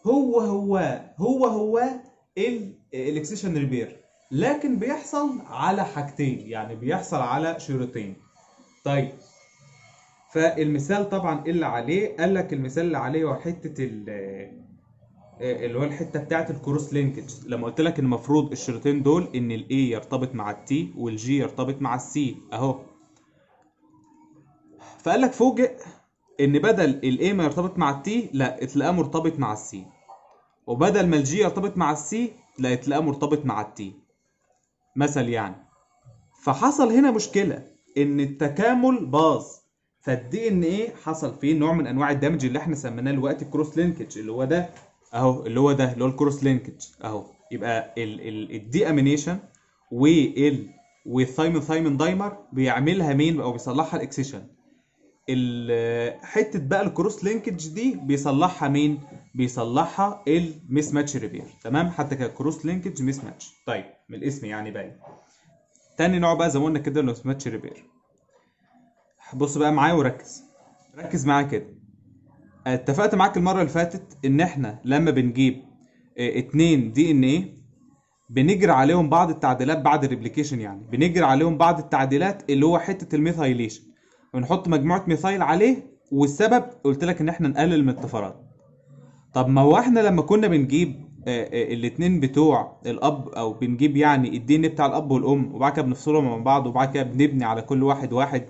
S1: هو الاكسيشن ريبير، لكن بيحصل على حاجتين، يعني بيحصل على شريطين. طيب فالمثال طبعا اللي عليه، قال لك المثال اللي عليه هو حته اللي هو الحته بتاعت الكروس لينكج. لما قلت لك ان المفروض الشريطين دول ان الاي يرتبط مع التي والجي يرتبط مع السي اهو. فقال لك فوجئ ان بدل الاي ما يرتبط مع التي، لا تلاقاه مرتبط مع السي، وبدل ما الجي يرتبط مع السي، لا تلاقاه مرتبط مع التي مثل يعني. فحصل هنا مشكله ان التكامل باظ، فالدي ان ايه حصل فيه نوع من انواع الدمج اللي احنا سميناه دلوقتي كروس لينكج، اللي هو ده اهو، اللي هو الكروس لينكج اهو. يبقى الدي امينيشن والثايمين دايمر بيعملها مين او بيصلحها الاكسيشن. حته بقى الكروس لينكج دي بيصلحها مين؟ بيصلحها الميس ماتش ريبير. تمام، حتى ككروس لينكج ميس ماتش. طيب من الاسم يعني باين. تاني نوع بقى زي ما قلنا كده الميس ماتش ريبير. بص بقى معايا وركز، ركز معايا كده. اتفقت معاك المره اللي فاتت ان احنا لما بنجيب 2 دي ان ايه بنجري عليهم بعض التعديلات بعد الريبليكيشن، يعني بنجري عليهم بعض التعديلات اللي هو حته الميثايليشن، ونحط مجموعه ميثايل عليه، والسبب قلت لك ان احنا نقلل من الطفرات. طب ما هو احنا لما كنا بنجيب الاتنين بتوع الاب، او بنجيب يعني الدي ان بتاع الاب والام وبعد كده بنفصلهم من بعض وبعد كده بنبني على كل واحد واحد،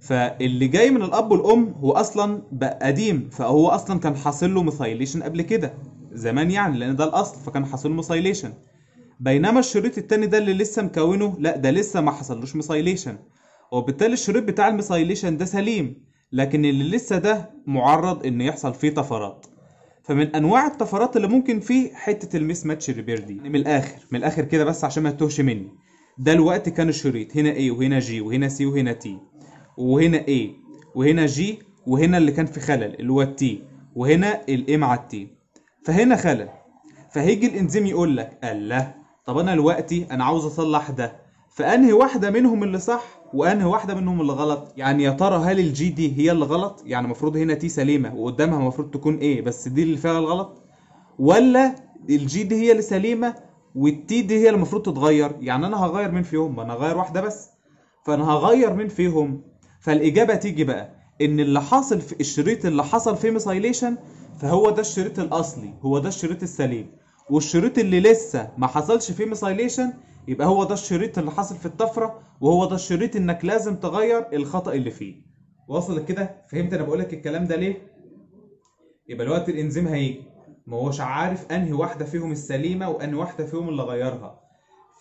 S1: فاللي جاي من الاب والام هو اصلا بقى قديم، فهو اصلا كان حاصل له ميثايليشن قبل كده زمان يعني، لان ده الاصل فكان حاصل له ميثايليشن. بينما الشريط التاني ده اللي لسه مكونه لا، ده لسه ما حصلوش ميثايليشن، وبالتالي الشريط بتاع الميثايليشن ده سليم، لكن اللي لسه ده معرض ان يحصل فيه طفرات. فمن انواع الطفرات اللي ممكن فيه حته الميس ماتش ريبير دي. من الاخر كده بس عشان ما تتوهش مني، ده الوقت كان الشريط هنا A وهنا G وهنا C وهنا T، وهنا A وهنا G، وهنا اللي كان في خلل اللي هو T، وهنا ال A مع ال T، فهنا خلل. فهيجي الانزيم يقول لك الله، طب انا دلوقتي انا عاوز اصلح ده، فانهي واحده منهم اللي صح وانهي واحده منهم اللي غلط؟ يعني يا ترى هل الجي دي هي اللي غلط، يعني المفروض هنا تي سليمه وقدامها المفروض تكون ايه بس دي اللي فيها الغلط، ولا الجي دي هي اللي سليمه والتي دي هي اللي المفروض تتغير؟ يعني انا هغير مين فيهم؟ ما انا هغير واحده بس، فانا هغير مين فيهم؟ فالاجابه تيجي بقى ان اللي حاصل في الشريط اللي حصل فيه ميثايليشن فهو ده الشريط الاصلي، هو ده الشريط السليم، والشريط اللي لسه ما حصلش فيه ميثايليشن يبقى هو ده الشريط اللي حصل في الطفره، وهو ده الشريط انك لازم تغير الخطأ اللي فيه. واصل كده؟ فهمت انا بقول لك الكلام ده ليه؟ يبقى الوقت الانزيم هيجي ما هوش عارف انهي واحده فيهم السليمه وانهي واحده فيهم اللي غيرها،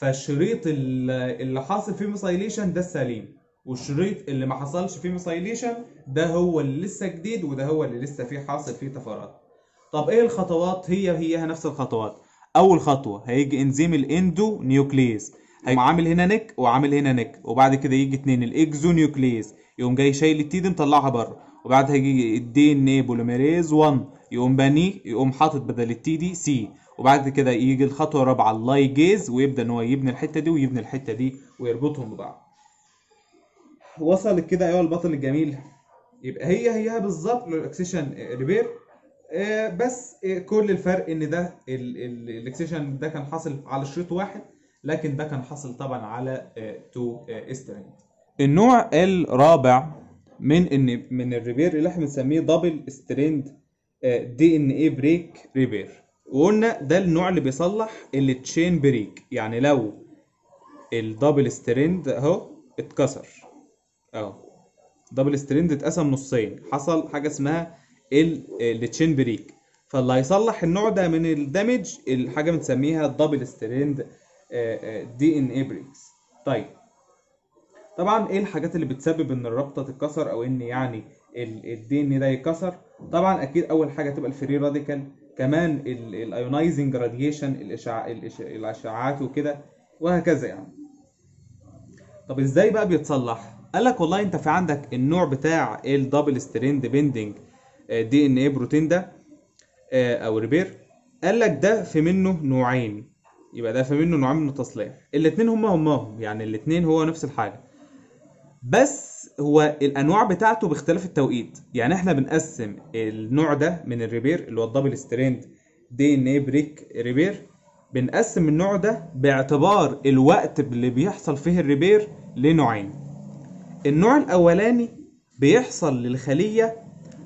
S1: فالشريط اللي حاصل فيه ميثايليشن ده السليم، والشريط اللي ما حصلش فيه ميثايليشن ده هو اللي لسه جديد، وده هو اللي لسه فيه حاصل فيه طفرات. طب ايه الخطوات؟ هي نفس الخطوات. اول خطوه هيجي انزيم الاندو نيوكليز، هيقوم عامل هنا نك وعامل هنا نك، وبعد كده يجي اتنين الاكزو نيوكليز يقوم جاي شايل التي دي مطلعها بره، وبعد هيجي الدي ان اي بوليميريز 1 يقوم بانيه، يقوم حاطط بدل التي دي سي، وبعد كده يجي الخطوه الرابعه اللايجيز ويبدا ان هو يبني الحته دي ويبني الحته دي ويربطهم ببعض. وصلت كده ايها البطل الجميل؟ يبقى هي بالظبط للاكسيشن ريبير، بس كل الفرق ان ده الاكسيشن ده كان حاصل على شريط واحد، لكن ده كان حاصل طبعا على 2 ستريند. النوع الرابع من الريبير اللي احنا بنسميه دبل ستريند دي ان اي بريك ريبير، وقلنا ده النوع اللي بيصلح التشين بريك، يعني لو الدبل ستريند اهو اتكسر اهو، دبل ستريند اتقسم نصين، حصل حاجه اسمها التشين بريك، فاللي هيصلح النوع ده من الدمج الحاجه بنسميها دبل ستريند دي ان اي بريكس. طيب طبعا ايه الحاجات اللي بتسبب ان الرابطه تتكسر او ان يعني الدي ان ده يتكسر؟ طبعا اكيد اول حاجه تبقى الفري راديكال، كمان الايونايزنج راديشن الاشعاعات وكده وهكذا يعني. طب ازاي بقى بيتصلح؟ قال لك والله انت في عندك النوع بتاع الدبل ستريند بيندنج دي ان اي بروتين ده او ريبير، قال لك ده في منه نوعين، يبقى ده في منه نوعين من التصليح، الاثنين هماهم يعني الاثنين هو نفس الحاجه، بس هو الانواع بتاعته باختلاف التوقيت. يعني احنا بنقسم النوع ده من الريبير اللي هو الدبل ستريند دي ان اي بريك ريبير، بنقسم النوع ده باعتبار الوقت اللي بيحصل فيه الريبير لنوعين. النوع الاولاني بيحصل للخليه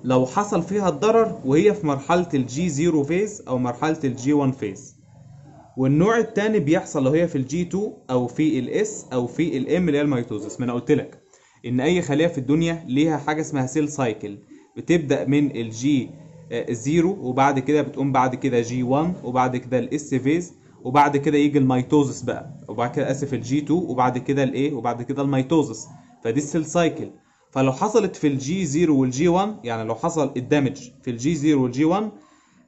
S1: لو حصل فيها الضرر وهي في مرحله الجي 0 فيز او مرحله الجي 1 فيز، والنوع الثاني بيحصل لو هي في الجي 2 او في الاس او في الام اللي هي الميتوزس. ما انا قلت لك ان اي خليه في الدنيا ليها حاجه اسمها سيل سايكل، بتبدا من الجي 0 وبعد كده بتقوم بعد كده جي 1 وبعد كده الاس فيز وبعد كده يجي الميتوزس بقى، وبعد كده اسف الجي 2 وبعد كده الايه وبعد كده الميتوزس، فدي السيل سايكل. فلو حصلت في الجي 0 والجي 1، يعني لو حصل الدمج في الجي 0 والجي 1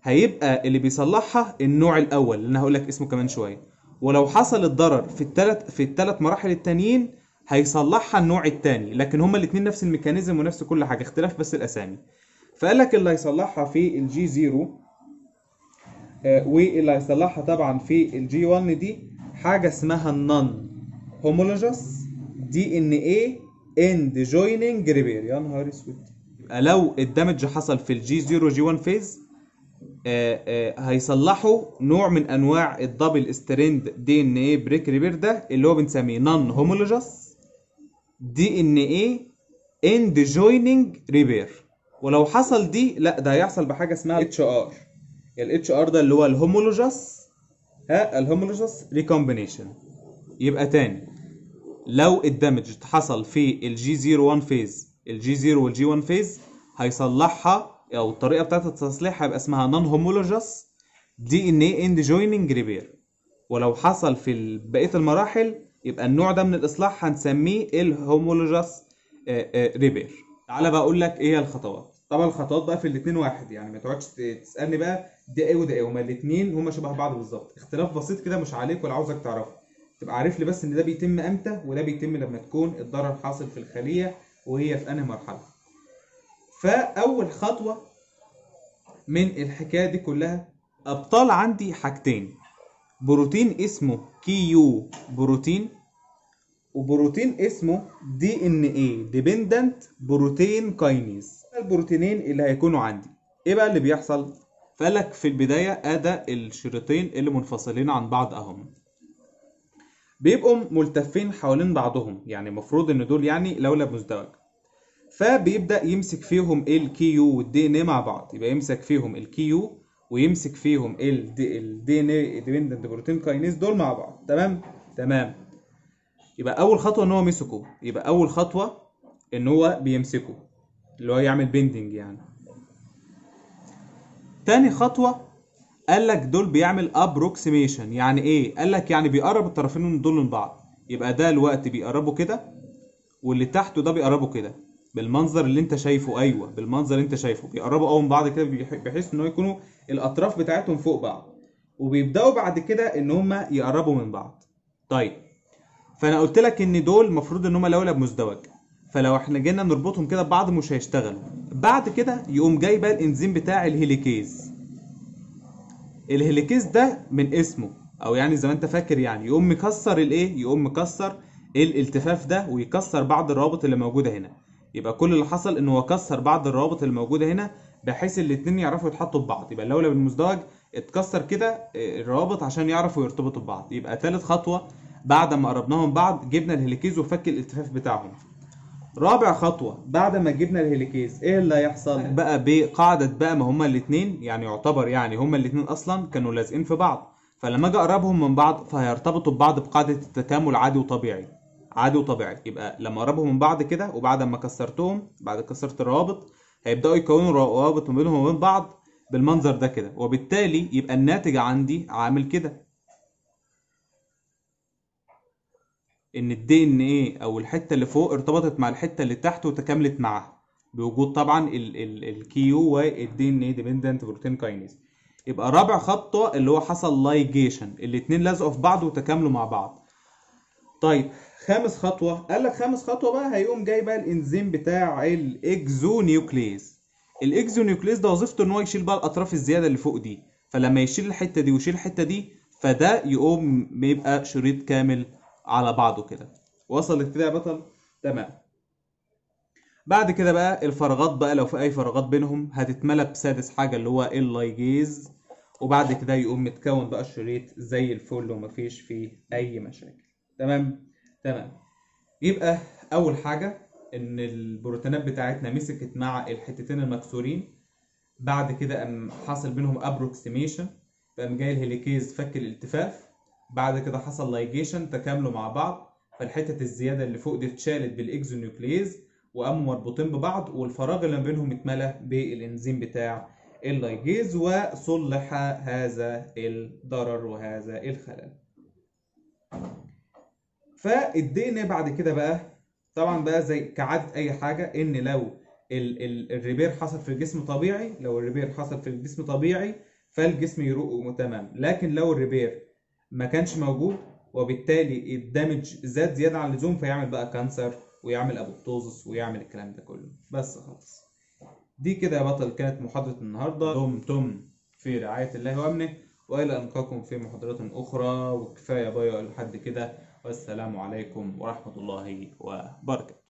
S1: هيبقى اللي بيصلحها النوع الاول اللي انا هقول لك اسمه كمان شويه، ولو حصل الضرر في الثلاث مراحل التانيين هيصلحها النوع التاني، لكن هما الاتنين نفس الميكانيزم ونفس كل حاجه، اختلاف بس الاسامي. فقال لك اللي هيصلحها في الجي 0 واللي هيصلحها طبعا في الجي 1 دي حاجه اسمها النون هومولوجوس دي ان ايه اند جويننج ريبير. يا نهار اسود. يبقى لو الدمج حصل في الجي 0 جي 1 فيز هيصلحوا نوع من انواع الدبل ستريند دي ان ايه بريك ريبير ده اللي هو بنسميه نون هومولوجوس دي ان ايه اند جويننج ريبير. ولو حصل دي لا، ده هيحصل بحاجه اسمها اتش ار. الاتش ار ده اللي هو الهومولوجوس الهومولوجوس ريكومبينيشن. يبقى تاني، لو الدمج حصل في الجي 0 1 فيز الجي 0 والجي 1 فيز هيصلحها، او الطريقه بتاعت التصليح هيبقى اسمها نون هومولوجوس دي ان ايه اند جويننج ريبير. ولو حصل في بقيه المراحل يبقى النوع ده من الاصلاح هنسميه الهومولوجوس ريبير. تعالى بقى اقول لك ايه الخطوات. طبعا الخطوات بقى في الاثنين واحد، يعني ما تقعدش تسالني بقى ده ايه وده ايه، هما الاثنين هما شبه بعض بالظبط، اختلاف بسيط كده مش عليك ولا عاوزك تعرفه، تبقى عارف لي بس ان ده بيتم امتى وده بيتم لما تكون الضرر حاصل في الخليه وهي في انهي مرحله. فاول خطوه من الحكايه دي كلها، ابطال عندي حاجتين، بروتين اسمه كيو بروتين وبروتين اسمه دي ان ايه ديبندنت بروتين كاينيز. البروتينين اللي هيكونوا عندي ايه بقى اللي بيحصل؟ فقال لك في البدايه ادى الشريطين اللي منفصلين عن بعض اهم بيبقوا ملتفين حوالين بعضهم، يعني المفروض ان دول يعني لولب مزدوج، فبيبدا يمسك فيهم الكيو والدي ان ايه مع بعض، يبقى يمسك فيهم الكيو ويمسك فيهم الدي ان ايه ديبندنت بروتين كاينيز دول مع بعض. تمام. يبقى اول خطوه ان هو مسكه، يبقى اول خطوه ان هو بيمسكه اللي هو يعمل بيندنج يعني. تاني خطوه قال لك دول بيعمل ابروكسيميشن. يعني ايه؟ قال لك يعني بيقرب الطرفين من دول من بعض، يبقى ده الوقت بيقربوا كده واللي تحته ده بيقربوا كده بالمنظر اللي انت شايفه. ايوه بالمنظر اللي انت شايفه، بيقربوا قوي من بعض كده بحيث ان هو يكونوا الاطراف بتاعتهم فوق بعض، وبيبداوا بعد كده ان هم يقربوا من بعض. طيب فانا قلت لك ان دول المفروض ان هم لولب مزدوج، فلو احنا جينا نربطهم كده ببعض مش هيشتغلوا. بعد كده يقوم جاي بقى الانزيم بتاع الهيليكيز. الهيليكيز ده من اسمه، او يعني زي ما انت فاكر يعني يقوم مكسر الايه، يقوم مكسر الالتفاف ده ويكسر بعض الروابط اللي موجوده هنا. يبقى كل اللي حصل انه هو كسر بعض الروابط اللي موجوده هنا بحيث الاتنين يعرفوا يتحطوا ببعض. يبقى اللولب المزدوج اتكسر كده الروابط عشان يعرفوا يرتبطوا ببعض. يبقى ثالث خطوه بعد ما قربناهم بعض جبنا الهيليكيز وفك الالتفاف بتاعهم. رابع خطوة بعد ما جبنا الهيليكيز ايه اللي هيحصل بقى بقاعدة بقى؟ ما هما الاتنين يعني يعتبر يعني هما الاتنين اصلا كانوا لازقين في بعض، فلما اجي اقربهم من بعض فهيرتبطوا ببعض بقاعدة التكامل عادي وطبيعي. عادي وطبيعي. يبقى لما اقربهم من بعض كده وبعد ما كسرتهم، بعد كسرت الروابط هيبدأوا يكونوا روابط ما بينهم وبين بعض بالمنظر ده كده، وبالتالي يبقى الناتج عندي عامل كده، ان الدي ان ايه او الحته اللي فوق ارتبطت مع الحته اللي تحت وتكاملت معاها بوجود طبعا الكيو والدي ان ايه ديبندنت بروتين كاينيز. يبقى رابع خطوه اللي هو حصل لايجيشن، الاتنين لزقوا في بعض وتكاملوا مع بعض. طيب خامس خطوه، قال لك خامس خطوه بقى هيقوم جاي بقى الانزيم بتاع الاكزونيوكليز. الاكزونيوكليز ده وظيفته ان هو يشيل بقى الاطراف الزياده اللي فوق دي، فلما يشيل الحته دي ويشيل الحته دي فده يقوم بيبقى شريط كامل على بعضه كده. وصلت كده يا بطل؟ تمام. بعد كده بقى الفراغات بقى لو في اي فراغات بينهم هتتملى بسادس حاجه اللي هو اللايجيز، وبعد كده يقوم متكون بقى الشريط زي الفل ومفيش فيه اي مشاكل. تمام. يبقى اول حاجه ان البروتينات بتاعتنا مسكت مع الحتتين المكسورين، بعد كده قام حصل بينهم ابروكسيميشن، فقام جاي الهيليكيز فك الالتفاف، بعد كده حصل لايجيشن تكاملوا مع بعض، فالحتة الزيادة اللي فوق دي اتشالت بالاكزونيوكليز وقاموا مربوطين ببعض، والفراغ اللي ما بينهم اتملى بالانزيم بتاع اللايجيز، وصلح هذا الضرر وهذا الخلل. فالدي ان بعد كده بقى طبعا بقى زي كعادة اي حاجة، ان لو الريبير حصل في الجسم طبيعي، لو الريبير حصل في الجسم طبيعي فالجسم يروق تمام، لكن لو الريبير ما كانش موجود وبالتالي الدمج زاد زياده عن اللزوم، فيعمل بقى كانسر ويعمل ابوبتوزس ويعمل الكلام ده كله. بس خلاص، دي كده يا بطل كانت محاضرة النهاردة. دمتم في رعاية الله وأمنه، وإلى أن نلقاكم في محاضرات أخرى. وكفاية بايع لحد كده، والسلام عليكم ورحمة الله وبركاته.